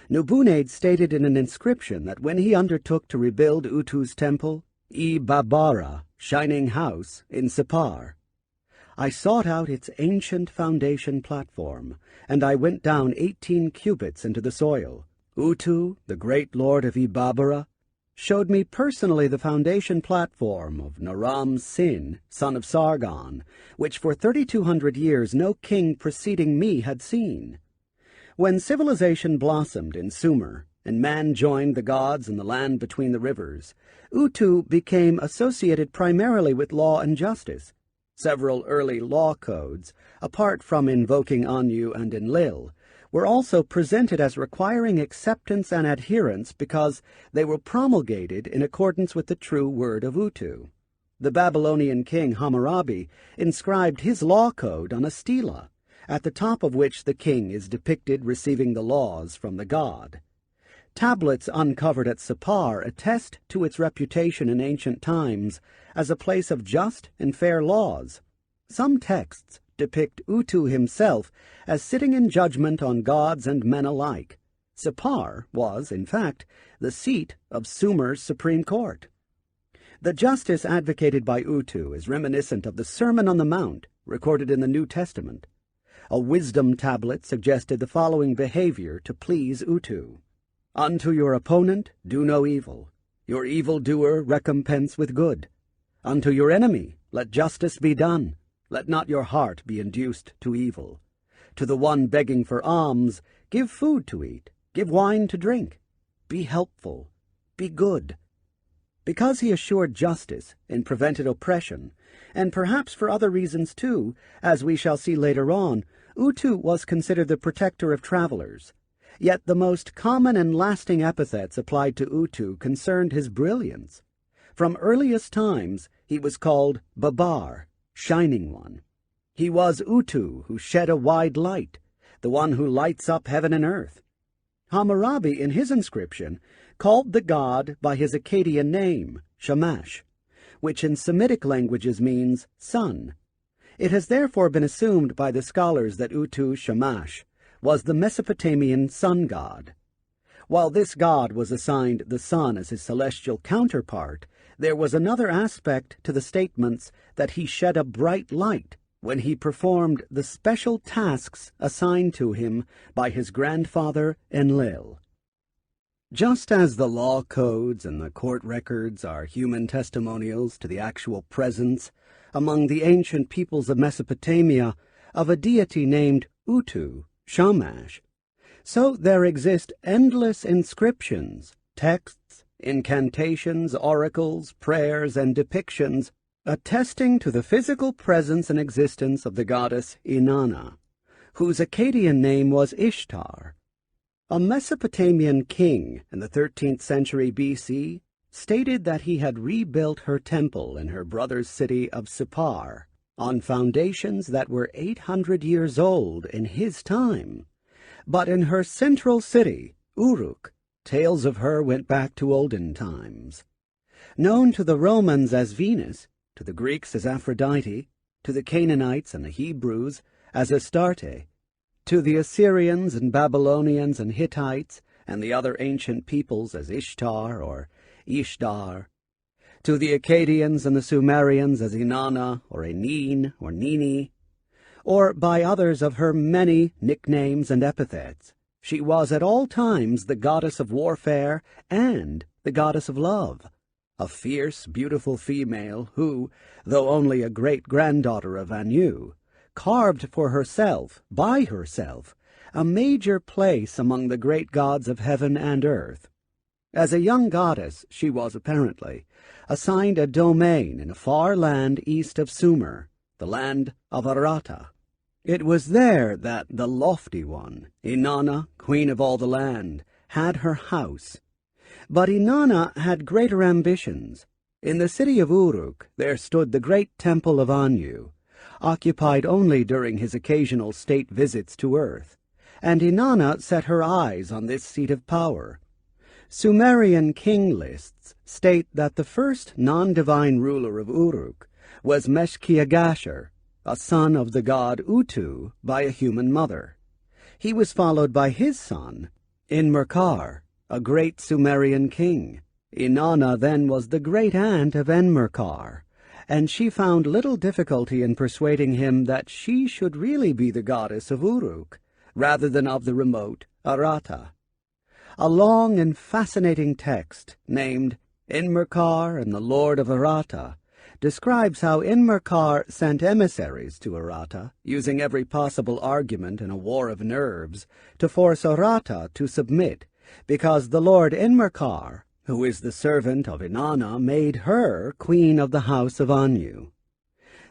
Nabu-Nade stated in an inscription that when he undertook to rebuild Utu's temple, Babara, Shining House, in Sippar, I sought out its ancient foundation platform, and I went down 18 cubits into the soil. Utu, the great lord of Babara, showed me personally the foundation platform of Naram-Sin, son of Sargon, which for 3,200 years no king preceding me had seen. When civilization blossomed in Sumer, and man joined the gods in the land between the rivers, Utu became associated primarily with law and justice. Several early law codes, apart from invoking Anu and Enlil, were also presented as requiring acceptance and adherence because they were promulgated in accordance with the true word of Utu. The Babylonian king Hammurabi inscribed his law code on a stela, at the top of which the king is depicted receiving the laws from the god. Tablets uncovered at Sippar attest to its reputation in ancient times as a place of just and fair laws. Some texts depict Utu himself as sitting in judgment on gods and men alike. Sippar was, in fact, the seat of Sumer's Supreme Court. The justice advocated by Utu is reminiscent of the Sermon on the Mount recorded in the New Testament. A wisdom tablet suggested the following behavior to please Utu. Unto your opponent do no evil. Your evildoer recompense with good. Unto your enemy let justice be done. Let not your heart be induced to evil. To the one begging for alms, give food to eat, give wine to drink. Be helpful, be good. Because he assured justice and prevented oppression, and perhaps for other reasons too, as we shall see later on, Utu was considered the protector of travelers. Yet the most common and lasting epithets applied to Utu concerned his brilliance. From earliest times he was called Babar, Shining One. He was Utu who shed a wide light, the one who lights up heaven and earth. Hammurabi, in his inscription, called the god by his Akkadian name, Shamash, which in Semitic languages means sun. It has therefore been assumed by the scholars that Utu Shamash was the Mesopotamian sun god. While this god was assigned the sun as his celestial counterpart, there was another aspect to the statements that he shed a bright light when he performed the special tasks assigned to him by his grandfather Enlil. Just as the law codes and the court records are human testimonials to the actual presence among the ancient peoples of Mesopotamia of a deity named Utu, Shamash, so there exist endless inscriptions, texts, incantations, oracles, prayers, and depictions attesting to the physical presence and existence of the goddess Inanna, whose Akkadian name was Ishtar. A Mesopotamian king in the 13th century BC stated that he had rebuilt her temple in her brother's city of Sippar on foundations that were 800 years old in his time. But in her central city, Uruk, tales of her went back to olden times. Known to the Romans as Venus, to the Greeks as Aphrodite, to the Canaanites and the Hebrews as Astarte, to the Assyrians and Babylonians and Hittites and the other ancient peoples as Ishtar or Ishtar, to the Akkadians and the Sumerians as Inanna or Enin or Nini, or by others of her many nicknames and epithets. She was at all times the goddess of warfare and the goddess of love, a fierce, beautiful female who, though only a great-granddaughter of Anu, carved for herself, by herself, a major place among the great gods of heaven and earth. As a young goddess, she was apparently assigned a domain in a far land east of Sumer, the land of Arata. It was there that the lofty one, Inanna, queen of all the land, had her house. But Inanna had greater ambitions. In the city of Uruk there stood the great temple of Anu, occupied only during his occasional state visits to Earth, and Inanna set her eyes on this seat of power. Sumerian king lists state that the first non-divine ruler of Uruk was Meshkiagasher, a son of the god Utu by a human mother. He was followed by his son, Enmerkar, a great Sumerian king. Inanna then was the great-aunt of Enmerkar, and she found little difficulty in persuading him that she should really be the goddess of Uruk, rather than of the remote Arata. A long and fascinating text, named Enmerkar and the Lord of Arata, describes how Enmerkar sent emissaries to Arata, using every possible argument in a war of nerves, to force Arata to submit, because the Lord Enmerkar, who is the servant of Inanna, made her queen of the house of Anu.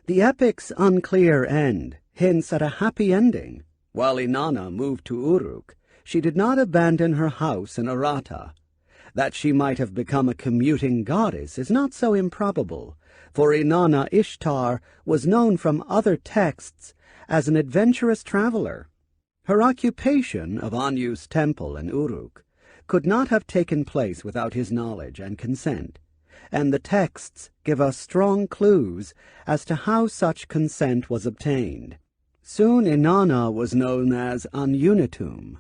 The epic's unclear end hints at a happy ending. While Inanna moved to Uruk, she did not abandon her house in Arata. That she might have become a commuting goddess is not so improbable, for Inanna Ishtar was known from other texts as an adventurous traveler. Her occupation of Anu's temple in Uruk could not have taken place without his knowledge and consent, and the texts give us strong clues as to how such consent was obtained. Soon Inanna was known as Anunitum,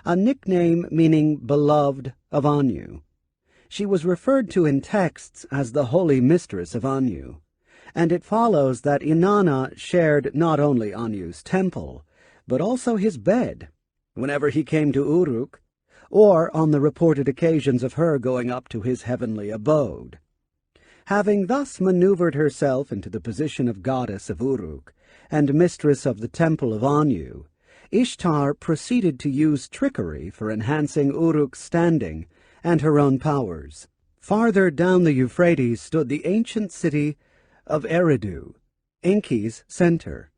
a nickname meaning beloved of Anu. She was referred to in texts as the Holy Mistress of Anu, and it follows that Inanna shared not only Anu's temple, but also his bed, whenever he came to Uruk, or on the reported occasions of her going up to his heavenly abode. Having thus maneuvered herself into the position of goddess of Uruk and mistress of the temple of Anu, Ishtar proceeded to use trickery for enhancing Uruk's standing and her own powers. Farther down the Euphrates stood the ancient city of Eridu, Enki's center.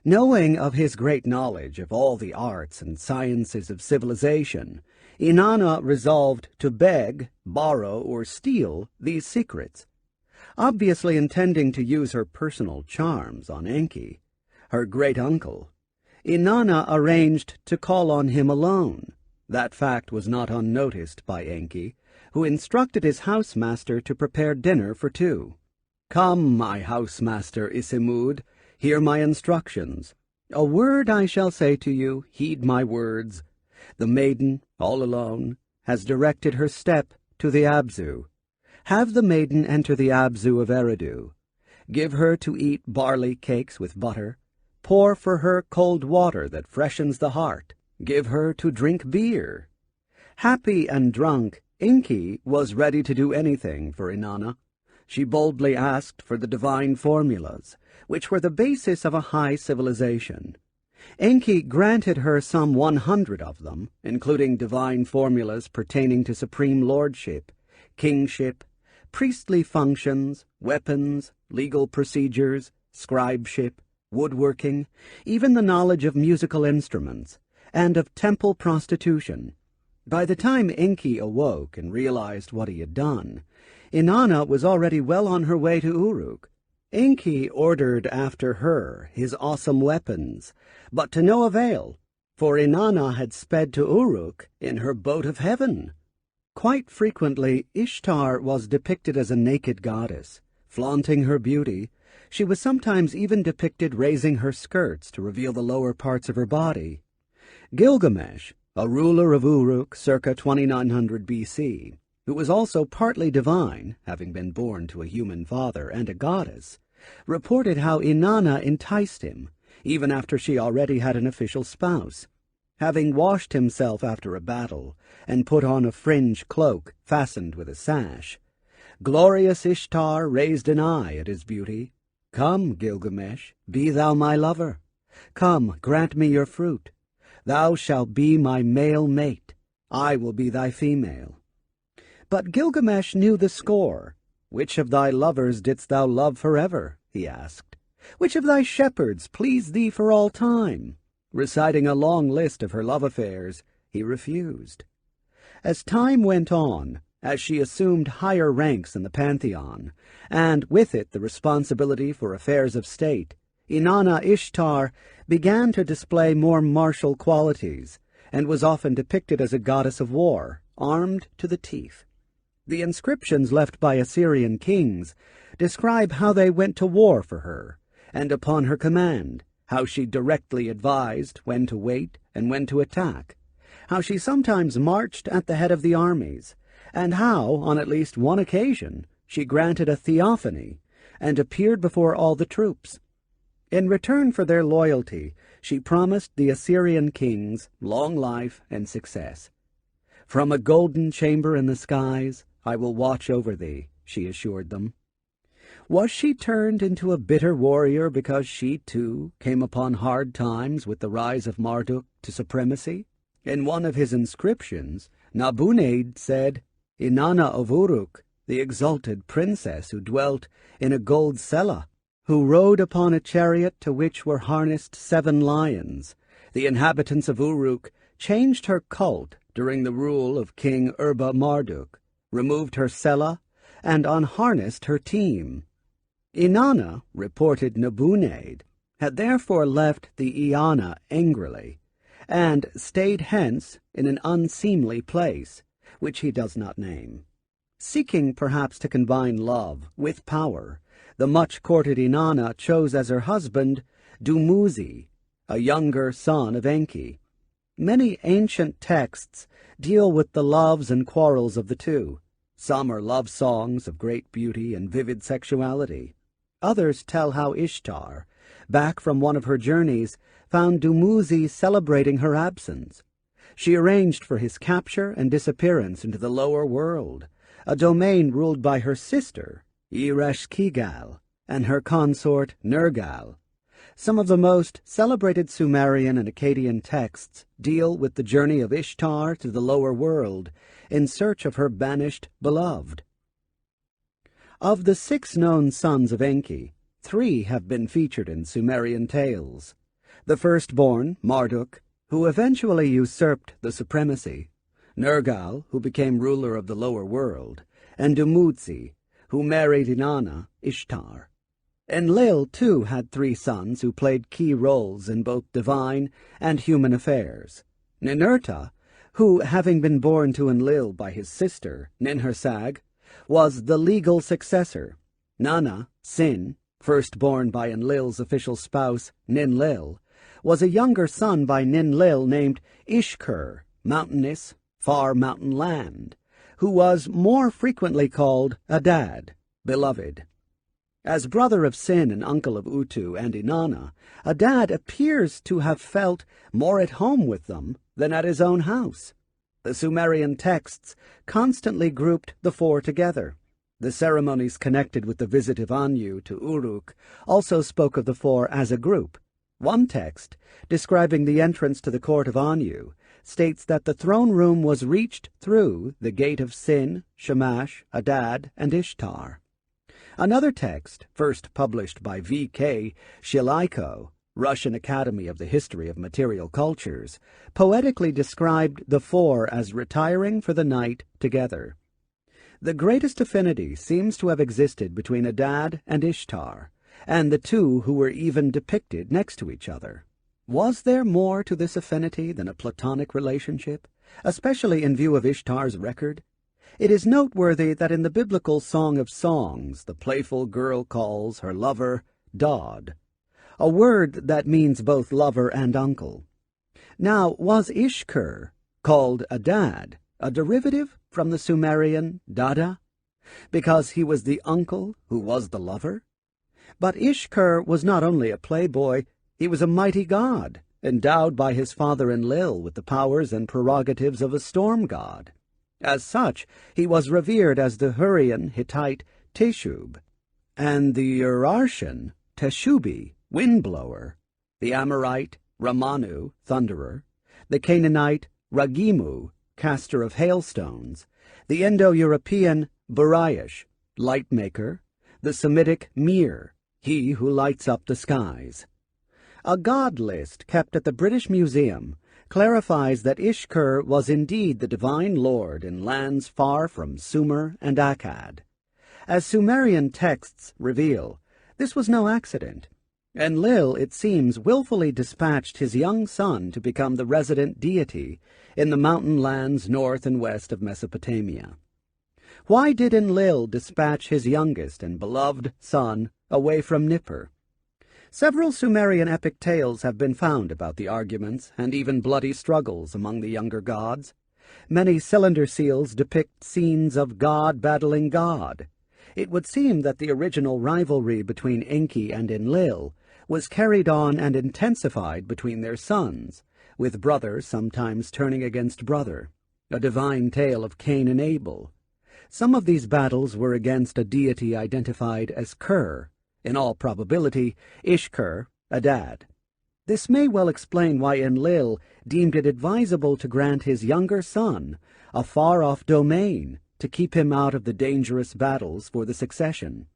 Knowing of his great knowledge of all the arts and sciences of civilization, Inanna resolved to beg, borrow, or steal these secrets, obviously intending to use her personal charms on Enki, her great-uncle. Inanna arranged to call on him alone. That fact was not unnoticed by Enki, who instructed his housemaster to prepare dinner for two. "Come, my housemaster Isimud, hear my instructions. A word I shall say to you, heed my words. The maiden, all alone, has directed her step to the Abzu. Have the maiden enter the Abzu of Eridu. Give her to eat barley cakes with butter. Pour for her cold water that freshens the heart. Give her to drink beer." Happy and drunk, Enki was ready to do anything for Inanna. She boldly asked for the divine formulas, which were the basis of a high civilization. Enki granted her some 100 of them, including divine formulas pertaining to supreme lordship, kingship, priestly functions, weapons, legal procedures, scribeship, woodworking, even the knowledge of musical instruments, and of temple prostitution. By the time Enki awoke and realized what he had done, Inanna was already well on her way to Uruk. Enki ordered after her his awesome weapons, but to no avail, for Inanna had sped to Uruk in her boat of heaven. Quite frequently, Ishtar was depicted as a naked goddess, flaunting her beauty. She was sometimes even depicted raising her skirts to reveal the lower parts of her body. Gilgamesh, a ruler of Uruk circa 2900 BC, who was also partly divine, having been born to a human father and a goddess, reported how Inanna enticed him, even after she already had an official spouse. Having washed himself after a battle, and put on a fringe cloak fastened with a sash, glorious Ishtar raised an eye at his beauty. "Come, Gilgamesh, be thou my lover. Come, grant me your fruit. Thou shalt be my male mate. I will be thy female." But Gilgamesh knew the score. "Which of thy lovers didst thou love forever?" he asked. "Which of thy shepherds pleased thee for all time?" Reciting a long list of her love affairs, he refused. As time went on, as she assumed higher ranks in the pantheon, and with it the responsibility for affairs of state, Inanna Ishtar began to display more martial qualities, and was often depicted as a goddess of war, armed to the teeth. The inscriptions left by Assyrian kings describe how they went to war for her, and upon her command, how she directly advised when to wait and when to attack, how she sometimes marched at the head of the armies, and how, on at least one occasion, she granted a theophany and appeared before all the troops. In return for their loyalty, she promised the Assyrian kings long life and success. "From a golden chamber in the skies, I will watch over thee," she assured them. Was she turned into a bitter warrior because she, too, came upon hard times with the rise of Marduk to supremacy? In one of his inscriptions, Nabunaid said, "Inanna of Uruk, the exalted princess who dwelt in a gold cella, who rode upon a chariot to which were harnessed 7 lions. The inhabitants of Uruk changed her cult during the rule of King Urba Marduk, removed her cella, and unharnessed her team." Inanna, reported Nabunaid, had therefore left the Eanna angrily, and stayed hence in an unseemly place, which he does not name. Seeking perhaps to combine love with power, the much-courted Inanna chose as her husband Dumuzi, a younger son of Enki. Many ancient texts deal with the loves and quarrels of the two. Some are love songs of great beauty and vivid sexuality. Others tell how Ishtar, back from one of her journeys, found Dumuzi celebrating her absence. She arranged for his capture and disappearance into the lower world, a domain ruled by her sister, Ereshkigal, and her consort, Nergal. Some of the most celebrated Sumerian and Akkadian texts deal with the journey of Ishtar to the lower world in search of her banished beloved. Of the 6 known sons of Enki, 3 have been featured in Sumerian tales. The firstborn, Marduk, who eventually usurped the supremacy, Nergal, who became ruler of the lower world, and Dumuzi, who married Inanna, Ishtar. Enlil, too, had 3 sons who played key roles in both divine and human affairs. Ninurta, who, having been born to Enlil by his sister, Ninhursag, was the legal successor. Nanna, Sin, firstborn by Enlil's official spouse, Ninlil, was a younger son by Ninlil named Ishkur, mountainous, far mountain land, who was more frequently called Adad, beloved. As brother of Sin and uncle of Utu and Inanna, Adad appears to have felt more at home with them than at his own house. The Sumerian texts constantly grouped the 4 together. The ceremonies connected with the visit of Anu to Uruk also spoke of the 4 as a group. One text, describing the entrance to the court of Anu, states that the throne room was reached through the gate of Sin, Shamash, Adad, and Ishtar. Another text, first published by V.K. Shilaiko, Russian Academy of the History of Material Cultures, poetically described the 4 as retiring for the night together. The greatest affinity seems to have existed between Adad and Ishtar, and the 2 who were even depicted next to each other. Was there more to this affinity than a platonic relationship, especially in view of Ishtar's record? It is noteworthy that in the biblical Song of Songs, the playful girl calls her lover Dod, a word that means both lover and uncle. Now, was Ishkur, called Adad, a derivative from the Sumerian Dada, because he was the uncle who was the lover? But Ishkur was not only a playboy, he was a mighty god, endowed by his father Enlil with the powers and prerogatives of a storm god. As such, he was revered as the Hurrian Hittite Teshub, and the Urartian Teshubi, windblower, the Amorite Ramanu, thunderer, the Canaanite Ragimu, caster of hailstones, the Indo-European Barayash, light-maker, the Semitic Mir, he who lights up the skies. A god list kept at the British Museum clarifies that Ishkur was indeed the divine lord in lands far from Sumer and Akkad. As Sumerian texts reveal, this was no accident. Enlil, it seems, willfully dispatched his young son to become the resident deity in the mountain lands north and west of Mesopotamia. Why did Enlil dispatch his youngest and beloved son away from Nippur? Several Sumerian epic tales have been found about the arguments and even bloody struggles among the younger gods. Many cylinder seals depict scenes of god battling god. It would seem that the original rivalry between Enki and Enlil was carried on and intensified between their sons, with brother sometimes turning against brother, a divine tale of Cain and Abel. Some of these battles were against a deity identified as Ker, in all probability Ishkur, Adad. This may well explain why Enlil deemed it advisable to grant his younger son a far-off domain to keep him out of the dangerous battles for the succession.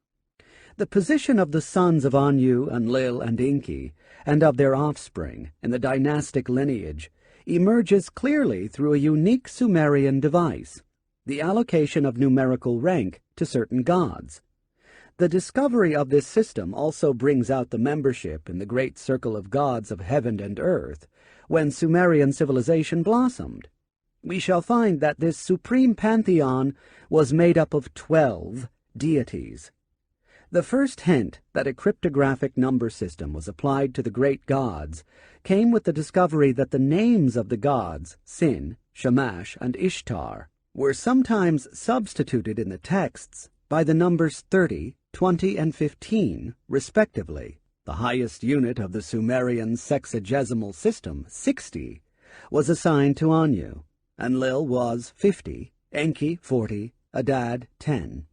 The position of the sons of Anu, Enlil, and Enki, and of their offspring in the dynastic lineage, emerges clearly through a unique Sumerian device, the allocation of numerical rank to certain gods. The discovery of this system also brings out the membership in the great circle of gods of heaven and earth, when Sumerian civilization blossomed. We shall find that this supreme pantheon was made up of 12 deities. The first hint that a cryptographic number system was applied to the great gods came with the discovery that the names of the gods, Sin, Shamash, and Ishtar, were sometimes substituted in the texts by the numbers 30, 20, and 15, respectively. The highest unit of the Sumerian sexagesimal system, 60, was assigned to Anu. Enlil was 50, Enki 40, Adad 10.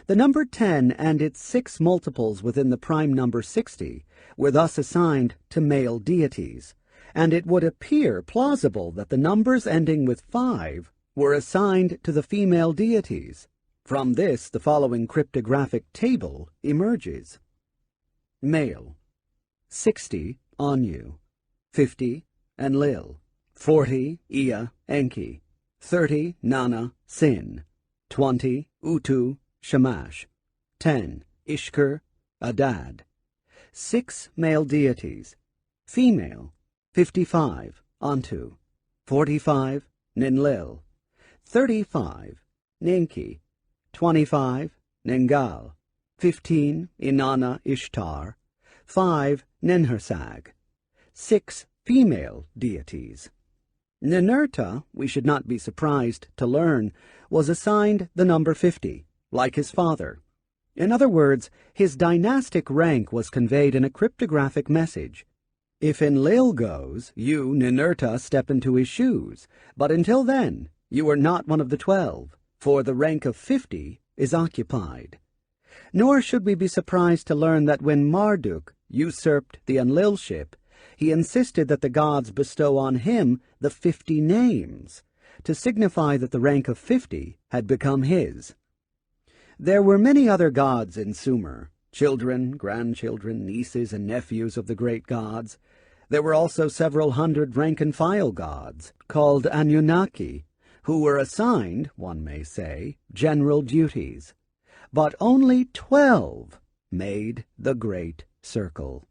The number 10 and its 6 multiples within the prime number 60 were thus assigned to male deities, and it would appear plausible that the numbers ending with 5 were assigned to the female deities. From this, the following cryptographic table emerges. Male: 60, Anu; 50, Enlil; 40, Ea, Enki; 30, Nana, Sin; 20, Utu, Shamash; 10, Ishkur, Adad. 6 male deities. Female: 55, Antu; 45, Ninlil; 35, Ninki; 25, Ningal; 15, Inanna Ishtar; 5, Ninhursag. 6 female deities. Ninurta, we should not be surprised to learn, was assigned the number 50, like his father. In other words, his dynastic rank was conveyed in a cryptographic message. If Enlil goes, you, Ninurta, step into his shoes, but until then, you are not one of the 12, for the rank of 50 is occupied. Nor should we be surprised to learn that when Marduk usurped the Enlilship, he insisted that the gods bestow on him the 50 names, to signify that the rank of 50 had become his. There were many other gods in Sumer, children, grandchildren, nieces, and nephews of the great gods. There were also several hundred rank-and-file gods, called Anunnaki, who were assigned, one may say, general duties. But only 12 made the Great Circle.